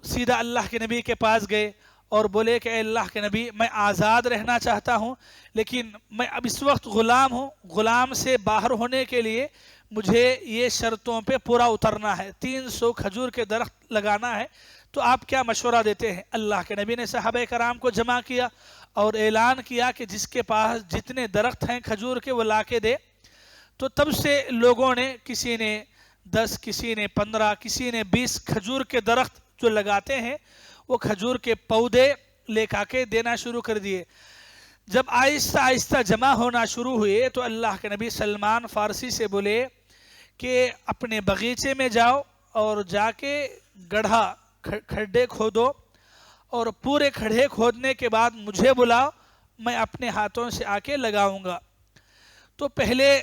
سیدھا اللہ کے نبی کے پاس گئے اور بولے کہ اے اللہ کے نبی، میں آزاد رہنا چاہتا ہوں، لیکن میں اب اس وقت غلام ہوں، غلام سے باہر ہونے کے لیے مجھے یہ شرطوں پہ پورا اترنا ہے، 300 کھجور کے درخت لگانا ہے. تو آپ کیا مشورہ دیتے ہیں؟ اللہ کے نبی نے صحابہ کرام کو جمع کیا اور اعلان کیا کہ جس کے پاس جتنے درخت ہیں کھجور کے وہ لا کے دے. تو تب سے لوگوں نے، کسی نے 10، کسی نے 15، کسی نے 20 کھجور کے درخت جو لگاتے ہیں وہ کھجور کے پودے لے کے دینا شروع کر دیے. جب آہستہ آہستہ جمع ہونا شروع ہوئے تو اللہ کے نبی سلمان فارسی سے بولے کہ اپنے باغیچے میں جاؤ اور جا کے گڑھا، کھڈے کھودو، اور پورے کھڈے کھودنے کے بعد مجھے بلاؤ، میں اپنے ہاتھوں سے آ کے لگاؤں گا. تو پہلے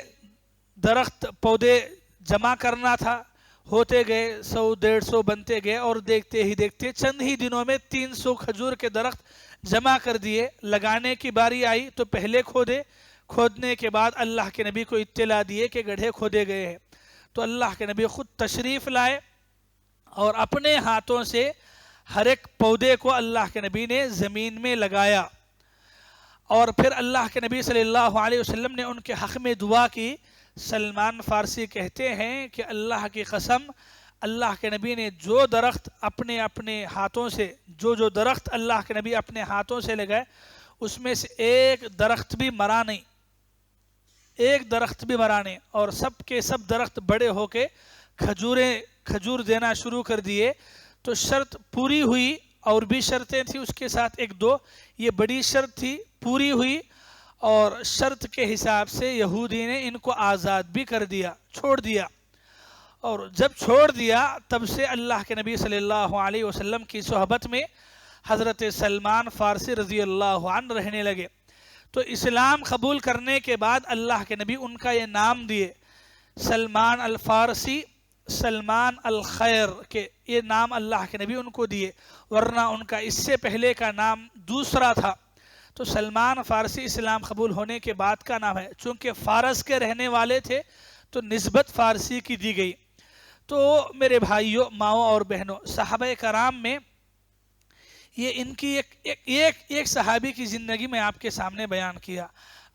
درخت پودے جمع کرنا تھا، ہوتے گئے 100-150 بنتے گئے، اور دیکھتے ہی دیکھتے چند ہی دنوں میں 300 کھجور کے درخت جمع کر دیے. لگانے کی باری آئی تو پہلے کھودے، کھودنے کے بعد اللہ کے نبی کو اطلاع دیے کہ گڑھے کھودے گئے ہیں. تو اللہ کے نبی خود تشریف لائے اور اپنے ہاتھوں سے ہر ایک پودے کو اللہ کے نبی نے زمین میں لگایا. اور پھر اللہ کے نبی صلی اللہ علیہ وسلم نے ان کے حق میں دعا کی. سلمان فارسی کہتے ہیں کہ اللہ کی قسم، اللہ کے نبی نے جو درخت اپنے ہاتھوں سے، جو درخت اللہ کے نبی اپنے ہاتھوں سے لگائے، اس میں سے ایک درخت بھی مرا نہیں، ایک درخت بھی مرا نہیں، اور سب کے سب درخت بڑے ہو کے کھجور دینا شروع کر دیے. تو شرط پوری ہوئی، اور بھی شرطیں تھیں اس کے ساتھ 1-2، یہ بڑی شرط تھی، پوری ہوئی، اور شرط کے حساب سے یہودی نے ان کو آزاد بھی کر دیا، چھوڑ دیا. اور جب چھوڑ دیا تب سے اللہ کے نبی صلی اللہ علیہ وسلم کی صحبت میں حضرت سلمان فارسی رضی اللہ عنہ رہنے لگے. تو اسلام قبول کرنے کے بعد اللہ کے نبی ان کا یہ نام دیے، سلمان الفارسی، سلمان الخیر، کے یہ نام اللہ کے نبی ان کو دیے، ورنہ ان کا اس سے پہلے کا نام دوسرا تھا. تو سلمان فارسی اسلام قبول ہونے کے بعد کا نام ہے. چونکہ فارس کے رہنے والے تھے تو نسبت فارسی کی دی گئی. تو میرے بھائیوں، ماؤں اور بہنوں، صحابہ کرام میں یہ ان کی ایک صحابی کی زندگی میں آپ کے سامنے بیان کیا.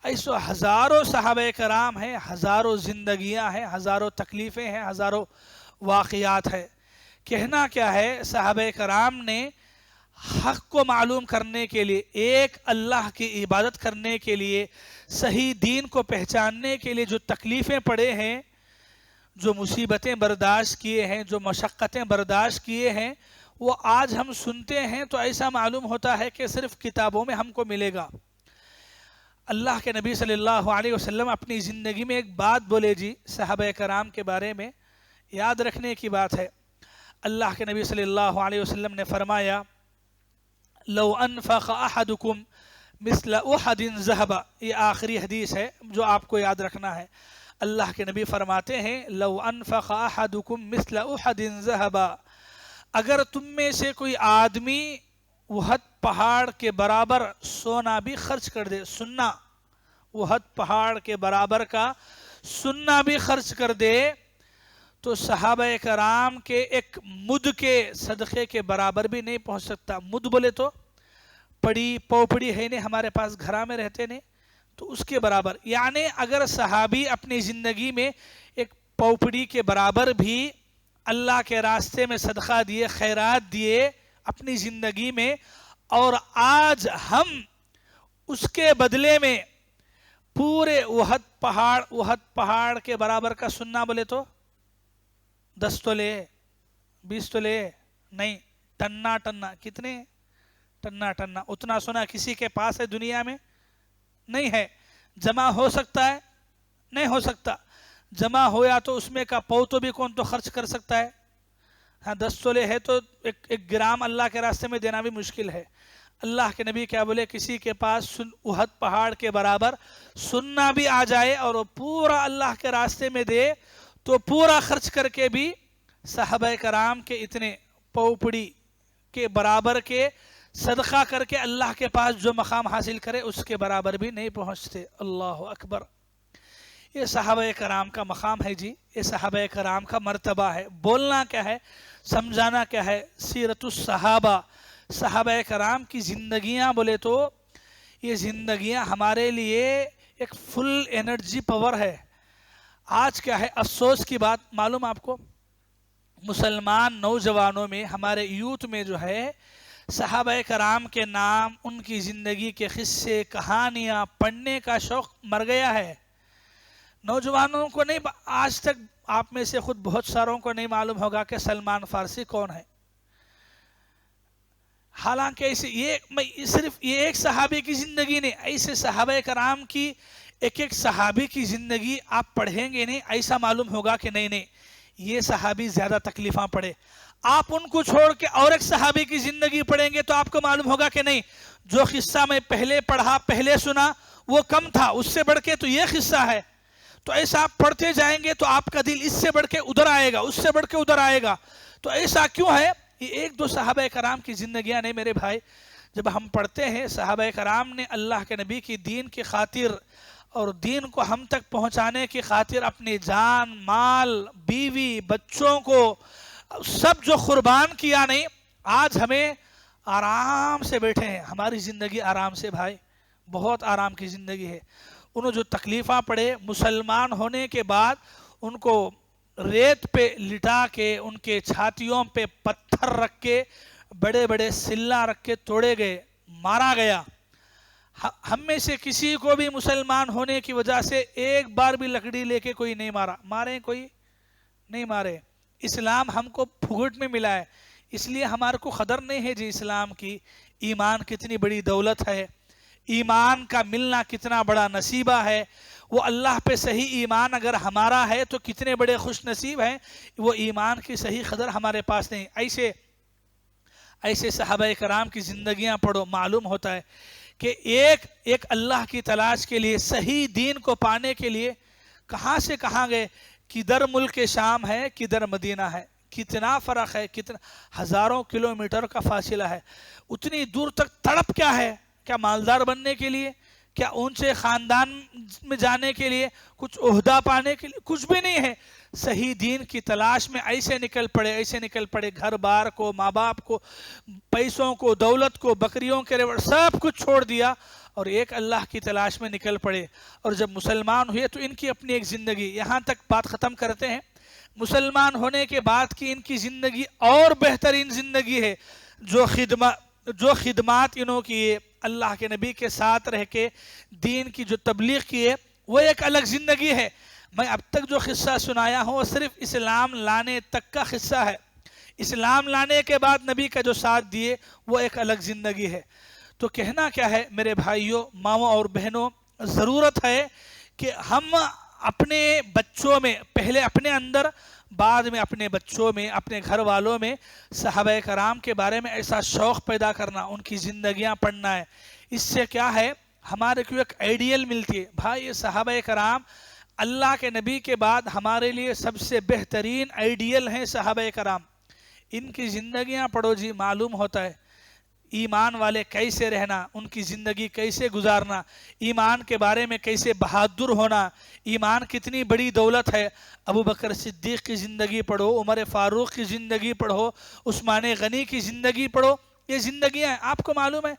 ایسو ہزاروں صحابہ کرام ہیں، ہزاروں زندگیاں ہیں، ہزاروں تکلیفیں ہیں، ہزاروں واقعات ہیں. کہنا کیا ہے، صحابہ کرام نے حق کو معلوم کرنے کے لیے، ایک اللہ کی عبادت کرنے کے لیے، صحیح دین کو پہچاننے کے لیے جو تکلیفیں پڑے ہیں، جو مصیبتیں برداشت کیے ہیں، جو مشقتیں برداشت کیے ہیں، وہ آج ہم سنتے ہیں تو ایسا معلوم ہوتا ہے کہ صرف کتابوں میں ہم کو ملے گا. اللہ کے نبی صلی اللہ علیہ وسلم اپنی زندگی میں ایک بات بولے جی صحابہ کرام کے بارے میں، یاد رکھنے کی بات ہے. اللہ کے نبی صلی اللہ علیہ وسلم نے فرمایا، لو انفق احدکم مثل احد ذهبا، یہ آخری حدیث ہے جو آپ کو یاد رکھنا ہے. اللہ کے نبی فرماتے ہیں، لو انفق احدکم مثل احد ذهبا، اگر تم میں سے کوئی آدمی احد پہاڑ کے برابر سونا بھی خرچ کر دے، سننا، احد پہاڑ کے برابر کا سننا بھی خرچ کر دے، تو صحابہ کرام کے ایک مد کے صدقے کے برابر بھی نہیں پہنچ سکتا. مد بولے تو پڑی پوپڑی ہے نہیں، ہمارے پاس گھرا میں رہتے نہیں، تو اس کے برابر، یعنی اگر صحابی اپنی زندگی میں ایک پوپڑی کے برابر بھی اللہ کے راستے میں صدقہ دیے، خیرات دیے اپنی زندگی میں، اور آج ہم اس کے بدلے میں پورے احد پہاڑ کے برابر کا سننا بولے تو 10 تولے 20 تولے نہیں، ٹنا کتنے ٹنا اتنا سونا کسی کے پاس ہے دنیا میں؟ نہیں ہے۔ جمع ہو سکتا ہے؟ نہیں ہو سکتا۔ جمع ہویا تو اس میں کا پو تو بھی کون تو خرچ کر سکتا ہے؟ ہاں 10 تولے ہے تو ایک گرام اللہ کے راستے میں دینا بھی مشکل ہے۔ اللہ کے نبی کیا بولے، کسی کے پاس احد پہاڑ کے برابر سننا بھی آ جائے اور وہ پورا اللہ کے راستے میں دے تو پورا خرچ کر کے بھی صحابہ کرام کے اتنے پوپڑی کے برابر کے صدقہ کر کے اللہ کے پاس جو مقام حاصل کرے اس کے برابر بھی نہیں پہنچتے۔ اللہ اکبر! یہ صحابہ کرام کا مقام ہے جی، یہ صحابہ کرام کا مرتبہ ہے۔ بولنا کیا ہے، سمجھانا کیا ہے، سیرت الصحابہ، صحابہ کرام کی زندگیاں بولے تو یہ زندگیاں ہمارے لیے ایک فل انرجی پاور ہے۔ آج کیا ہے افسوس کی بات معلوم آپ کو، مسلمان نوجوانوں میں، ہمارے یوتھ میں جو ہے صحابہ کرام کے نام، ان کی زندگی کے قصے، کہانیاں پڑھنے کا شوق مر گیا ہے۔ نوجوانوں کو نہیں، آج تک آپ میں سے خود بہت ساروں کو نہیں معلوم ہوگا کہ سلمان فارسی کون ہے۔ حالانکہ صرف یہ ایک صحابی کی زندگی نہیں، ایسے صحابہ کرام کی ایک صحابی کی زندگی آپ پڑھیں گے نہیں، ایسا معلوم ہوگا کہ نہیں یہ صحابی زیادہ تکلیفاں پڑے۔ آپ ان کو چھوڑ کے اور ایک صحابی کی زندگی پڑھیں گے تو آپ کو معلوم ہوگا کہ نہیں، جو قصہ میں پہلے پڑھا، پہلے سنا وہ کم تھا، اس سے بڑھ کے تو یہ قصہ ہے۔ تو ایسا آپ پڑھتے جائیں گے تو آپ کا دل اس سے بڑھ کے ادھر آئے گا، اس سے بڑھ کے ادھر آئے گا۔ تو ایسا کیوں ہے؟ یہ ایک دو صحابہ کرام کی زندگیاں نہیں میرے بھائی، جب ہم پڑھتے ہیں صحابہ کرام نے اللہ کے نبی کی دین کی خاطر اور دین کو ہم تک پہنچانے کی خاطر اپنی جان، مال، بیوی، بچوں کو سب جو قربان کیا نہیں، آج ہمیں آرام سے بیٹھے ہیں، ہماری زندگی آرام سے بھائی، بہت آرام کی زندگی ہے۔ انہوں جو تکلیفاں پڑے مسلمان ہونے کے بعد، ان کو ریت پہ لٹا کے، ان کے چھاتیوں پہ پتھر رکھ کے، بڑے بڑے سلا رکھ کے توڑے گئے، مارا گیا۔ ہم میں سے کسی کو بھی مسلمان ہونے کی وجہ سے ایک بار بھی لکڑی لے کے کوئی نہیں مارا، مارے کوئی نہیں مارے۔ اسلام ہم کو پھگٹ میں ملا ہے، اس لیے ہمارے کو قدر نہیں ہے جی اسلام کی۔ ایمان کتنی بڑی دولت ہے، ایمان کا ملنا کتنا بڑا نصیبہ ہے۔ وہ اللہ پہ صحیح ایمان اگر ہمارا ہے تو کتنے بڑے خوش نصیب ہیں، وہ ایمان کی صحیح قدر ہمارے پاس نہیں۔ ایسے صحابہ کرام کی زندگیاں پڑھو، معلوم ہوتا ہے کہ ایک اللہ کی تلاش کے لیے، صحیح دین کو پانے کے لیے کہاں سے کہاں گئے، کدھر ملک شام ہے، کدھر مدینہ ہے، کتنا فرق ہے، کتنا ہزاروں کلومیٹر کا فاصلہ ہے۔ اتنی دور تک تڑپ کیا ہے؟ کیا مالدار بننے کے لیے؟ کیا اونچے خاندان میں جانے کے لیے؟ کچھ عہدہ پانے کے لیے؟ کچھ بھی نہیں ہے۔ صحیح دین کی تلاش میں ایسے نکل پڑے، گھر بار کو، ماں باپ کو، پیسوں کو، دولت کو، بکریوں کے ریوڑ سب کچھ چھوڑ دیا اور ایک اللہ کی تلاش میں نکل پڑے۔ اور جب مسلمان ہوئے تو ان کی اپنی ایک زندگی، یہاں تک بات ختم کرتے ہیں، مسلمان ہونے کے بعد کی ان کی زندگی اور بہترین زندگی ہے۔ جو خدمات انہوں کی اللہ کے نبی کے ساتھ رہ کے دین کی جو تبلیغ کی ہے، وہ ایک الگ زندگی ہے۔ میں اب تک جو قصہ سنایا ہوں وہ صرف اسلام لانے تک کا قصہ ہے۔ اسلام لانے کے بعد نبی کا جو ساتھ دیے وہ ایک الگ زندگی ہے۔ تو کہنا کیا ہے میرے بھائیوں، ماؤں اور بہنوں، ضرورت ہے کہ ہم اپنے بچوں میں، پہلے اپنے اندر، بعد میں اپنے بچوں میں، اپنے گھر والوں میں صحابہ کرام کے بارے میں ایسا شوق پیدا کرنا، ان کی زندگیاں پڑھنا ہے۔ اس سے کیا ہے، ہمارے کو ایک آئیڈیل ملتی ہے۔ بھائی یہ صحابہ کرام اللہ کے نبی کے بعد ہمارے لیے سب سے بہترین آئیڈیل ہیں صحابہ کرام۔ ان کی زندگیاں پڑھو جی، معلوم ہوتا ہے ایمان والے کیسے رہنا، ان کی زندگی کیسے گزارنا، ایمان کے بارے میں کیسے بہادر ہونا، ایمان کتنی بڑی دولت ہے۔ ابو بکر صدیق کی زندگی پڑھو، عمر فاروق کی زندگی پڑھو، عثمان غنی کی زندگی پڑھو، یہ زندگیاں ہیں. آپ کو معلوم ہے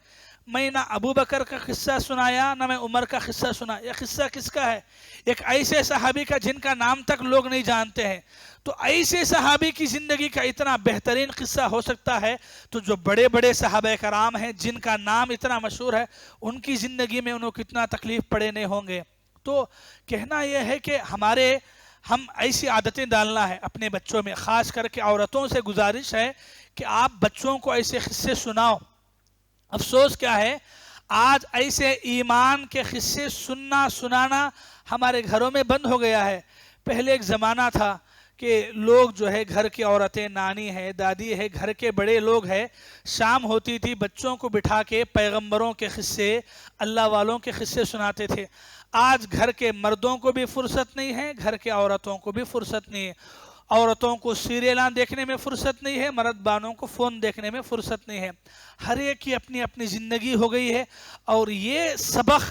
میں نہ ابو بکر کا قصہ سنایا نہ میں عمر کا قصہ سنا. یہ قصہ کس کا ہے؟ ایک ایسے صحابی کا جن کا نام تک لوگ نہیں جانتے ہیں. تو ایسے صحابی کی زندگی کا اتنا بہترین قصہ ہو سکتا ہے تو جو بڑے بڑے صحابہ کرام ہیں جن کا نام اتنا مشہور ہے ان کی زندگی میں انہوں کتنا تکلیف پڑے نہیں ہوں گے. تو کہنا یہ ہے کہ ہم ایسی عادتیں ڈالنا ہے اپنے بچوں میں. خاص کر کے عورتوں سے گزارش ہے کہ آپ بچوں کو ایسے قصے سناؤ. افسوس کیا ہے آج ایسے ایمان کے قصے سنانا ہمارے گھروں میں بند ہو گیا ہے. پہلے ایک زمانہ تھا کہ لوگ جو ہے گھر کی عورتیں، نانی ہے، دادی ہے، گھر کے بڑے لوگ ہے، شام ہوتی تھی بچوں کو بٹھا کے پیغمبروں کے قصے، اللہ والوں کے قصے سناتے تھے. آج گھر کے مردوں کو بھی فرصت نہیں ہے، گھر کے عورتوں کو بھی فرصت نہیں ہے. عورتوں کو سیریلاں دیکھنے میں فرصت نہیں ہے، مرد بانوں کو فون دیکھنے میں فرصت نہیں ہے. ہر ایک کی اپنی اپنی زندگی ہو گئی ہے. اور یہ سبق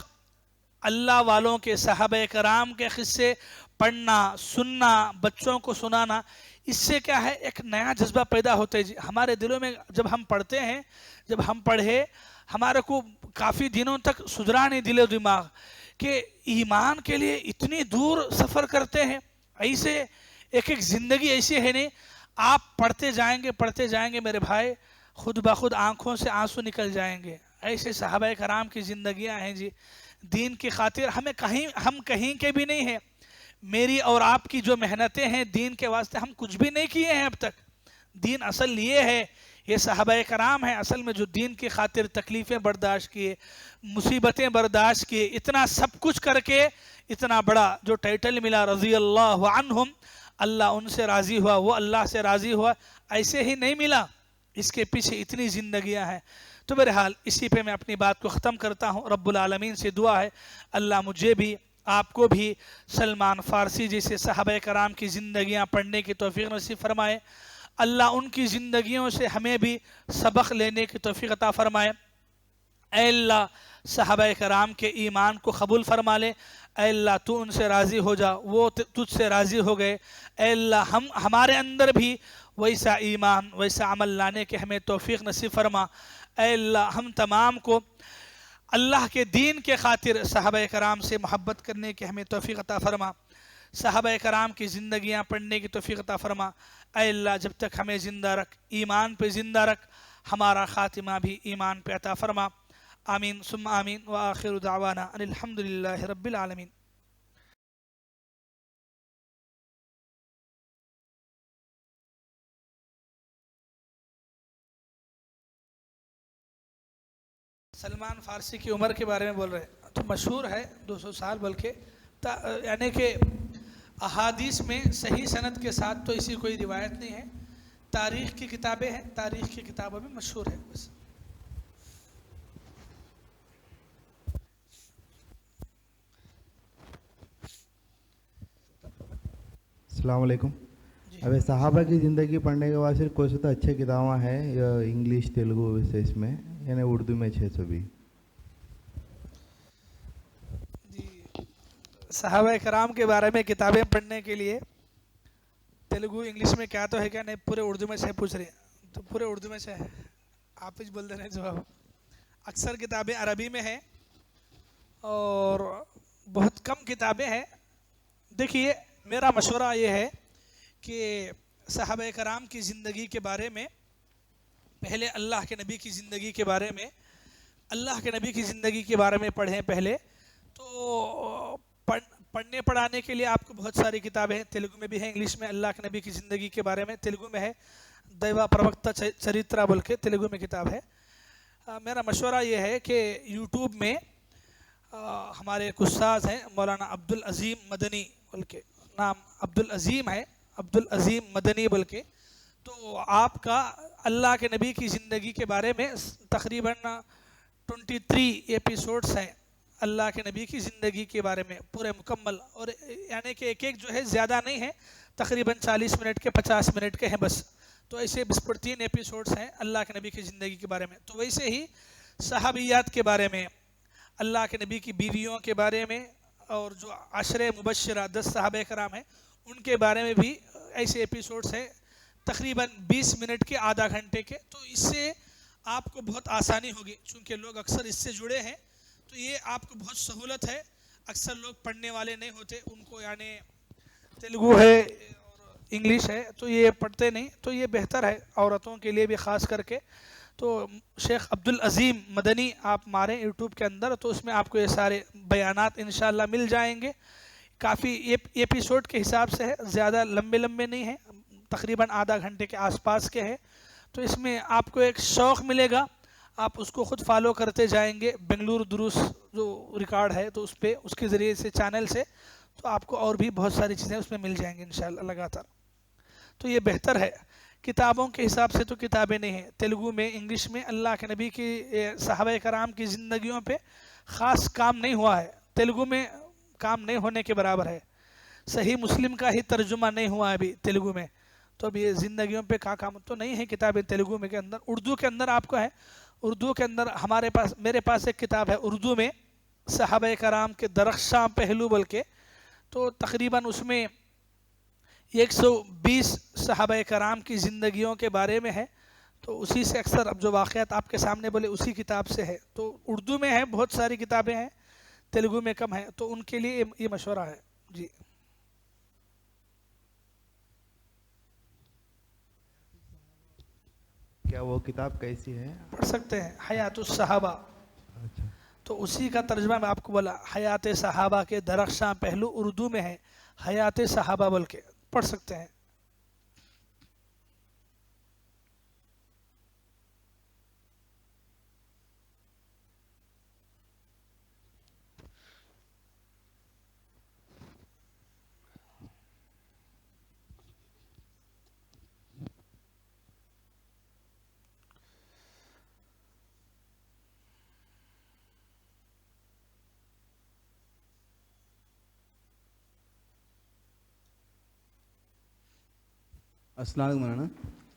اللہ والوں کے صحابہ کرام کے قصے پڑھنا، سننا، بچوں کو سنانا، اس سے کیا ہے ایک نیا جذبہ پیدا ہوتا ہے. ہمارے دلوں میں جب ہم پڑھتے ہیں، جب ہم پڑھے ہمارے کو کافی دنوں تک سدھرا نہیں دل و دماغ کہ ایمان کے لیے اتنی دور سفر کرتے ہیں. ایسے ایک زندگی ایسی ہے نہیں. آپ پڑھتے جائیں گے میرے بھائی، خود بخود آنکھوں سے آنسو نکل جائیں گے. ایسے صحابہ کرام کی زندگیاں ہیں جی. دین کی خاطر ہم کہیں کے بھی نہیں ہیں. میری اور آپ کی جو محنتیں ہیں دین کے واسطے ہم کچھ بھی نہیں کیے ہیں اب تک. دین اصل یہ ہے، یہ صحابہ کرام ہیں اصل میں جو دین کی خاطر تکلیفیں برداشت کیے، مصیبتیں برداشت کیے، اتنا سب کچھ کر کے اتنا بڑا جو ٹائٹل ملا رضی اللہ عنہم، اللہ ان سے راضی ہوا، وہ اللہ سے راضی ہوا، ایسے ہی نہیں ملا. اس کے پیچھے اتنی زندگیاں ہیں. تو بہرحال اسی پہ میں اپنی بات کو ختم کرتا ہوں. رب العالمین سے دعا ہے اللہ مجھے بھی آپ کو بھی سلمان فارسی جیسے صحابہ کرام کی زندگیاں پڑھنے کی توفیق نصیب فرمائے. اللہ ان کی زندگیوں سے ہمیں بھی سبق لینے کی توفیق عطا فرمائے. اے اللہ صحابہ کرام کے ایمان کو قبول فرما لے. اے اللہ تو ان سے راضی ہو جا، وہ تجھ سے راضی ہو گئے. اے اللہ ہمارے اندر بھی ویسا ایمان، ویسا عمل لانے کے ہمیں توفیق نصیب فرما. اے اللہ ہم تمام کو اللہ کے دین کے خاطر صحابہ کرام سے محبت کرنے کے ہمیں توفیق عطا فرما. صحابہ کرام کی زندگیاں پڑھنے کی توفیق عطا فرما. اے اللہ جب تک ہمیں زندہ رکھ، ایمان پہ زندہ رکھ، ہمارا خاتمہ بھی ایمان پہ عطا فرما. آمین ثم آمین. وآخر دعوانا ان الحمدللہ رب العالمین. سلمان فارسی کی عمر کے بارے میں بول رہے ہیں تو مشہور ہے 200 سال، بلکہ یعنی کہ احادیث میں صحیح سند کے ساتھ تو اسی کوئی روایت نہیں ہے. تاریخ کی کتابیں ہیں، تاریخ کی کتابوں میں مشہور ہے بس. السلام علیکم. اب صحابہ کی زندگی پڑھنے کے بعد صرف کوئی سا تو اچھے کتابیں ہیں انگلش تیلگو سے اس میں، یعنی اردو میں 600 بھی. جی صحابہ کرام کے بارے میں کتابیں پڑھنے کے لیے تیلگو انگلش میں کیا تو ہے کیا نہیں، پورے اردو میں سے پوچھ رہے ہیں تو پورے اردو میں سے ہے. آپ ہی بول دے رہے ہیں جواب. اکثر کتابیں عربی میں ہیں اور بہت کم کتابیں ہیں. دیکھیے میرا مشورہ یہ ہے کہ صحابہ کرام کی زندگی کے بارے میں پہلے اللہ کے نبی کی زندگی کے بارے میں، اللہ کے نبی کی زندگی کے بارے میں پڑھیں پہلے. تو پڑھنے پڑھانے کے لیے آپ کو بہت ساری کتابیں ہیں، تیلگو میں بھی ہیں، انگلش میں. اللہ کے نبی کی زندگی کے بارے میں تیلگو میں ہے، دیوا پروکتا چریترا بول کے تیلگو میں کتاب ہے. میرا مشورہ یہ ہے کہ یوٹیوب میں ہمارے ایک استاذ ہیں مولانا عبدالعظیم مدنی بول کے، نام عبدالعظیم ہے، عبدالعظیم مدنی بول کے. تو آپ کا اللہ کے نبی کی زندگی کے بارے میں تقریباً 23 ایپیسوڈز ہیں اللہ کے نبی کی زندگی کے بارے میں پورے مکمل. اور یعنی کہ ایک جو ہے زیادہ نہیں ہے، تقریباً 40 منٹ کے 50 منٹ کے ہیں بس. تو ایسے 23 ایپیسوڈز ہیں اللہ کے نبی کی زندگی کے بارے میں. تو ویسے ہی صحابیات کے بارے میں، اللہ کے نبی کی بیویوں کے بارے میں، اور جو عشر مبشرہ 10 صحابہ کرام ہیں ان کے بارے میں بھی ایسے ایپیسوڈز ہیں تقریباً 20 منٹ کے، آدھا گھنٹے کے. تو اس سے آپ کو بہت آسانی ہوگی، چونکہ لوگ اکثر اس سے جڑے ہیں تو یہ آپ کو بہت سہولت ہے. اکثر لوگ پڑھنے والے نہیں ہوتے، ان کو یعنی تیلگو ہے اور انگلش ہے تو یہ پڑھتے نہیں، تو یہ بہتر ہے عورتوں کے لیے بھی خاص کر کے. تو شیخ عبدالعظیم مدنی آپ ماریں یوٹیوب کے اندر تو اس میں آپ کو یہ سارے بیانات انشاءاللہ مل جائیں گے. کافی ایپیسوڈ کے حساب سے ہے، زیادہ لمبے نہیں ہیں، تقریباً آدھا گھنٹے کے آس پاس کے ہیں. تو اس میں آپ کو ایک شوق ملے گا، آپ اس کو خود فالو کرتے جائیں گے. بنگلور دروس جو ریکارڈ ہے تو اس پہ اس کے ذریعے سے چینل سے تو آپ کو اور بھی بہت ساری چیزیں اس میں مل جائیں گی انشاءاللہ لگاتار. تو یہ بہتر ہے. کتابوں کے حساب سے تو کتابیں نہیں ہیں، تیلگو میں انگلش میں اللہ کے نبی کی صحابہ کرام کی زندگیوں پہ خاص کام نہیں ہوا ہے، تیلگو میں کام نہیں ہونے کے برابر ہے. صحیح مسلم کا ہی ترجمہ نہیں ہوا ہے ابھی تیلگو میں، تو اب یہ زندگیوں پہ کا کام تو نہیں ہے کتابیں تیلگو میں کے اندر. اردو کے اندر آپ کو ہے، اردو کے اندر میرے پاس ایک کتاب ہے اردو میں صحابہ کرام کے درخشاں پہلو بول کے، تو تقریباً اس میں 120 صحابہ کرام کی زندگیوں کے بارے میں ہے. تو اسی سے اکثر اب جو واقعات آپ کے سامنے بولے اسی کتاب سے ہے. تو اردو میں ہے، بہت ساری کتابیں ہیں، تیلگو میں کم ہیں، تو ان کے لیے یہ مشورہ ہے. جی کیا وہ کتاب کیسی ہے؟ پڑھ سکتے ہیں، حیات الصحابہ. اچھا. تو اسی کا ترجمہ میں آپ کو بولا، حیات صحابہ کے درخشاں پہلو اردو میں ہے، حیات صحابہ بول کے پڑھ سکتے ہیں. السلام علیکم مولانا.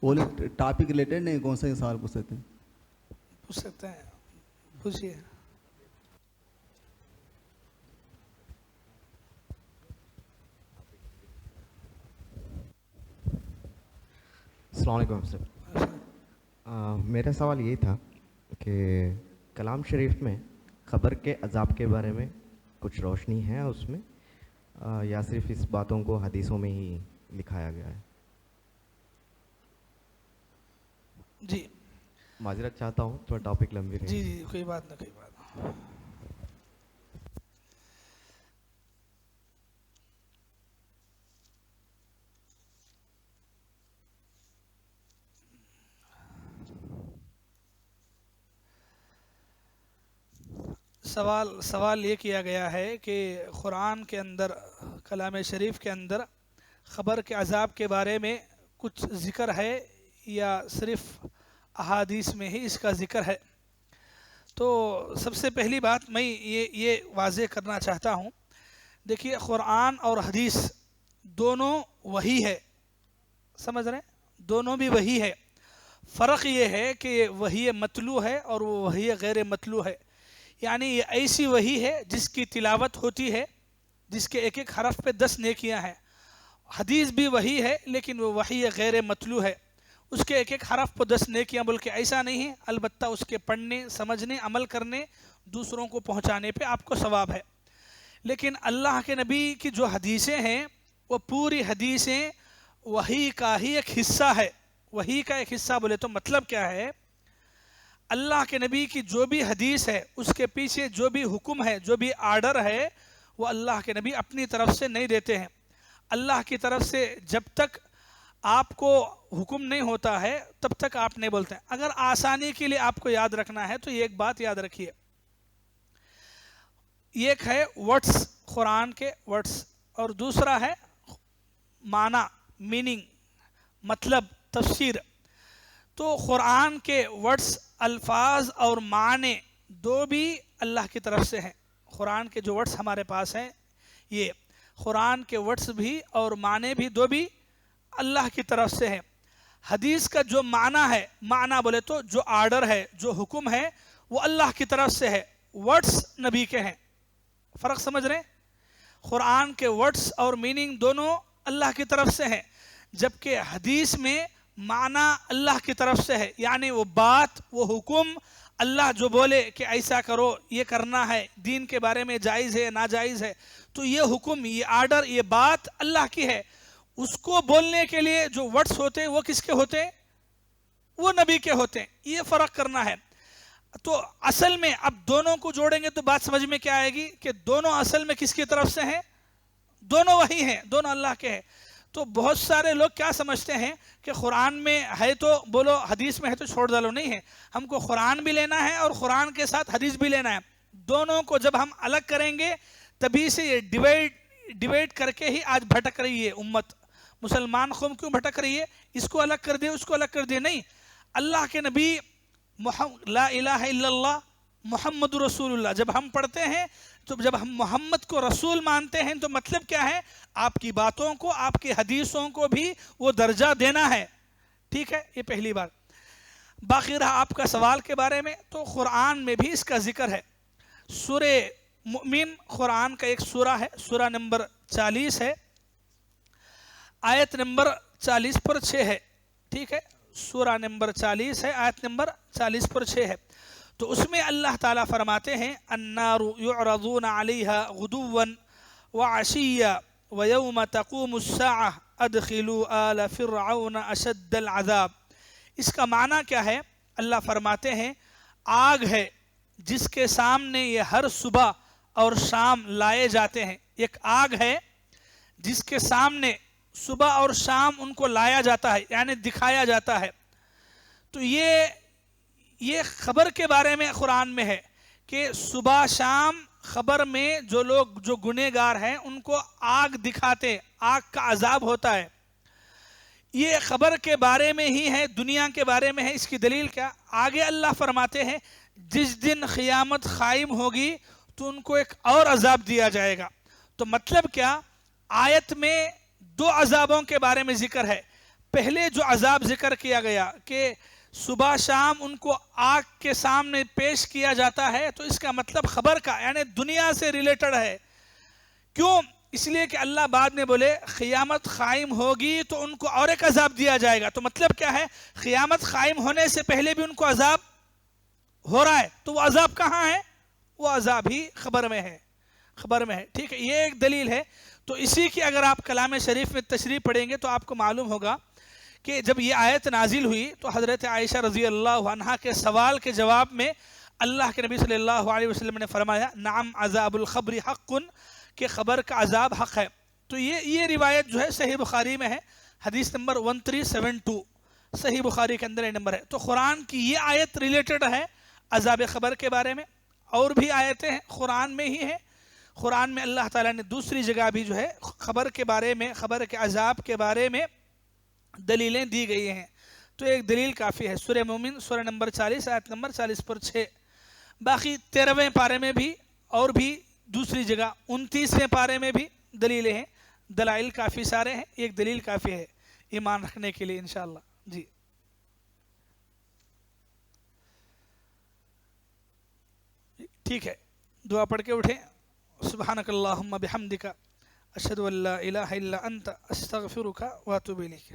وہ ٹاپک ریلیٹڈ نہیں، کون سا سوال پوچھ سکتے ہیں؟ پوچھ سکتے ہیں، پوچھیے. السلام علیکم سر. میرا سوال یہ تھا کہ کلام شریف میں قبر کے عذاب کے بارے میں کچھ روشنی ہے اس میں، یا صرف اس باتوں کو حدیثوں میں ہی لکھایا گیا ہے؟ جی معذرت چاہتا ہوں تھوڑا ٹاپک لمبی رہی. جی کوئی بات نہیں، کوئی بات نہیں. سوال یہ کیا گیا ہے کہ قرآن کے اندر، کلام شریف کے اندر قبر کے عذاب کے بارے میں کچھ ذکر ہے یا صرف احادیث میں ہی اس کا ذکر ہے. تو سب سے پہلی بات میں یہ واضح کرنا چاہتا ہوں، دیکھیے قرآن اور حدیث دونوں وہی ہے، سمجھ رہے ہیں؟ دونوں بھی وہی ہے. فرق یہ ہے کہ وہی متلو ہے اور وہ وہی غیر متلو ہے. یعنی یہ ایسی وحی ہے جس کی تلاوت ہوتی ہے، جس کے ایک ایک حرف پہ 10 نیکیاں ہیں. حدیث بھی وحی ہے لیکن وہ وحی غیر متلو ہے، اس کے ایک ایک حرف پہ 10 نیکیاں بول کے ایسا نہیں ہے. البتہ اس کے پڑھنے، سمجھنے، عمل کرنے، دوسروں کو پہنچانے پہ آپ کو ثواب ہے. لیکن اللہ کے نبی کی جو حدیثیں ہیں وہ پوری حدیثیں وحی کا ہی ایک حصہ ہے. وحی کا ایک حصہ بولے تو مطلب کیا ہے؟ اللہ کے نبی کی جو بھی حدیث ہے اس کے پیچھے جو بھی حکم ہے، جو بھی آرڈر ہے، وہ اللہ کے نبی اپنی طرف سے نہیں دیتے ہیں. اللہ کی طرف سے جب تک آپ کو حکم نہیں ہوتا ہے تب تک آپ نہیں بولتے ہیں. اگر آسانی کے لیے آپ کو یاد رکھنا ہے تو یہ ایک بات یاد رکھیے، ایک ہے ورڈز، قرآن کے ورڈز، اور دوسرا ہے معنی، میننگ، مطلب، تفسیر. تو قرآن کے ورڈز، الفاظ اور معنی دو بھی اللہ کی طرف سے ہیں. قرآن کے جو ورڈز ہمارے پاس ہیں، یہ قرآن کے ورڈز بھی اور معنی بھی دو بھی اللہ کی طرف سے ہیں. حدیث کا جو معنی ہے، معنی بولے تو جو آرڈر ہے، جو حکم ہے، وہ اللہ کی طرف سے ہے، ورڈز نبی کے ہیں. فرق سمجھ رہے ہیں؟ قرآن کے ورڈز اور میننگ دونوں اللہ کی طرف سے ہیں، جبکہ حدیث میں معنی اللہ کی طرف سے ہے، یعنی وہ بات، وہ حکم اللہ جو بولے کہ ایسا کرو، یہ کرنا ہے، دین کے بارے میں جائز ہے ناجائز ہے، تو یہ حکم، یہ آرڈر، یہ بات اللہ کی ہے. اس کو بولنے کے لیے جو ورڈز ہوتے ہیں وہ کس کے ہوتے ہیں؟ وہ نبی کے ہوتے ہیں. یہ فرق کرنا ہے. تو اصل میں اب دونوں کو جوڑیں گے تو بات سمجھ میں کیا آئے گی کہ دونوں اصل میں کس کی طرف سے ہیں؟ دونوں وہی ہیں، دونوں اللہ کے ہیں. تو بہت سارے لوگ کیا سمجھتے ہیں کہ قرآن میں ہے تو بولو، حدیث میں ہے تو چھوڑ ڈالو. نہیں ہے، ہم کو قرآن بھی لینا ہے اور قرآن کے ساتھ حدیث بھی لینا ہے. دونوں کو جب ہم الگ کریں گے تبھی سے یہ ڈیوائڈ کر کے ہی آج بھٹک رہی ہے امت. مسلمان قوم کیوں بھٹک رہی ہے؟ اس کو الگ کر دے، اس کو الگ کر دے. نہیں، اللہ کے نبی لا الہ الا اللہ محمد رسول اللہ جب ہم پڑھتے ہیں، تو جب ہم محمد کو رسول مانتے ہیں تو مطلب کیا ہے؟ آپ کی باتوں کو، آپ کی حدیثوں کو بھی وہ درجہ دینا ہے. ٹھیک ہے، یہ پہلی بات. باقی رہا آپ کا سوال کے بارے میں، تو قرآن میں بھی اس کا ذکر ہے. سورہ مؤمن قرآن کا ایک سورہ ہے، سورہ نمبر 40 ہے، آیت نمبر 40 پر 6 ہے. ٹھیک ہے، سورہ نمبر 40 ہے، آیت نمبر 40 پر 6 ہے. تو اس میں اللہ تعالیٰ فرماتے ہیں النار یعرضون علیہا غدوا وعشیا ویوم تقوم الساعہ ادخلوا آل فرعون اشد العذاب. اس کا معنی کیا ہے؟ اللہ فرماتے ہیں آگ ہے جس کے سامنے یہ ہر صبح اور شام لائے جاتے ہیں. ایک آگ ہے جس کے سامنے صبح اور شام ان کو لایا جاتا ہے، یعنی دکھایا جاتا ہے. تو یہ خبر کے بارے میں قرآن میں ہے کہ صبح شام خبر میں جو لوگ جو گنہگار ہیں ان کو آگ دکھاتے، آگ کا عذاب ہوتا ہے. یہ خبر کے بارے میں ہی ہے، دنیا کے بارے میں ہے. اس کی دلیل کیا؟ آگے اللہ فرماتے ہیں جس دن قیامت قائم ہوگی تو ان کو ایک اور عذاب دیا جائے گا. تو مطلب کیا؟ آیت میں دو عذابوں کے بارے میں ذکر ہے. پہلے جو عذاب ذکر کیا گیا کہ صبح شام ان کو آگ کے سامنے پیش کیا جاتا ہے، تو اس کا مطلب خبر کا، یعنی دنیا سے ریلیٹڈ ہے. کیوں؟ اس لیے کہ اللہ بعد میں بولے قیامت قائم ہوگی تو ان کو اور ایک عذاب دیا جائے گا. تو مطلب کیا ہے؟ قیامت قائم ہونے سے پہلے بھی ان کو عذاب ہو رہا ہے. تو وہ عذاب کہاں ہے؟ وہ عذاب ہی خبر میں ہے، خبر میں ہے. ٹھیک ہے، یہ ایک دلیل ہے. تو اسی کی اگر آپ کلام شریف میں تشریح پڑھیں گے تو آپ کو معلوم ہوگا کہ جب یہ آیت نازل ہوئی تو حضرت عائشہ رضی اللہ عنہا کے سوال کے جواب میں اللہ کے نبی صلی اللہ علیہ وسلم نے فرمایا نعم عذاب الخبر حق، کہ خبر کا عذاب حق ہے. تو یہ روایت جو ہے صحیح بخاری میں ہے، حدیث نمبر 1372 صحیح بخاری کے اندر نمبر ہے. تو قرآن کی یہ آیت ریلیٹڈ ہے عذاب خبر کے بارے میں. اور بھی آیتیں ہیں قرآن میں ہی ہیں. قرآن میں اللہ تعالیٰ نے دوسری جگہ بھی جو ہے خبر کے بارے میں، خبر کے عذاب کے بارے میں دلیلیں دی گئی ہیں. تو ایک دلیل کافی ہے. سورہ مومن سورہ نمبر 40 آیت نمبر 40 پر 6. باقی 13ویں پارے میں بھی اور بھی دوسری جگہ 29ویں پارے میں بھی دلیلیں ہیں. دلائل کافی سارے ہیں، ایک دلیل کافی ہے ایمان رکھنے کے لیے انشاءاللہ. جی ٹھیک ہے، دعا پڑھ کے اٹھیں. سبحانک اللہم بحمدک اشہد ان لا الہ الا انت استغفرک واتوب الیک.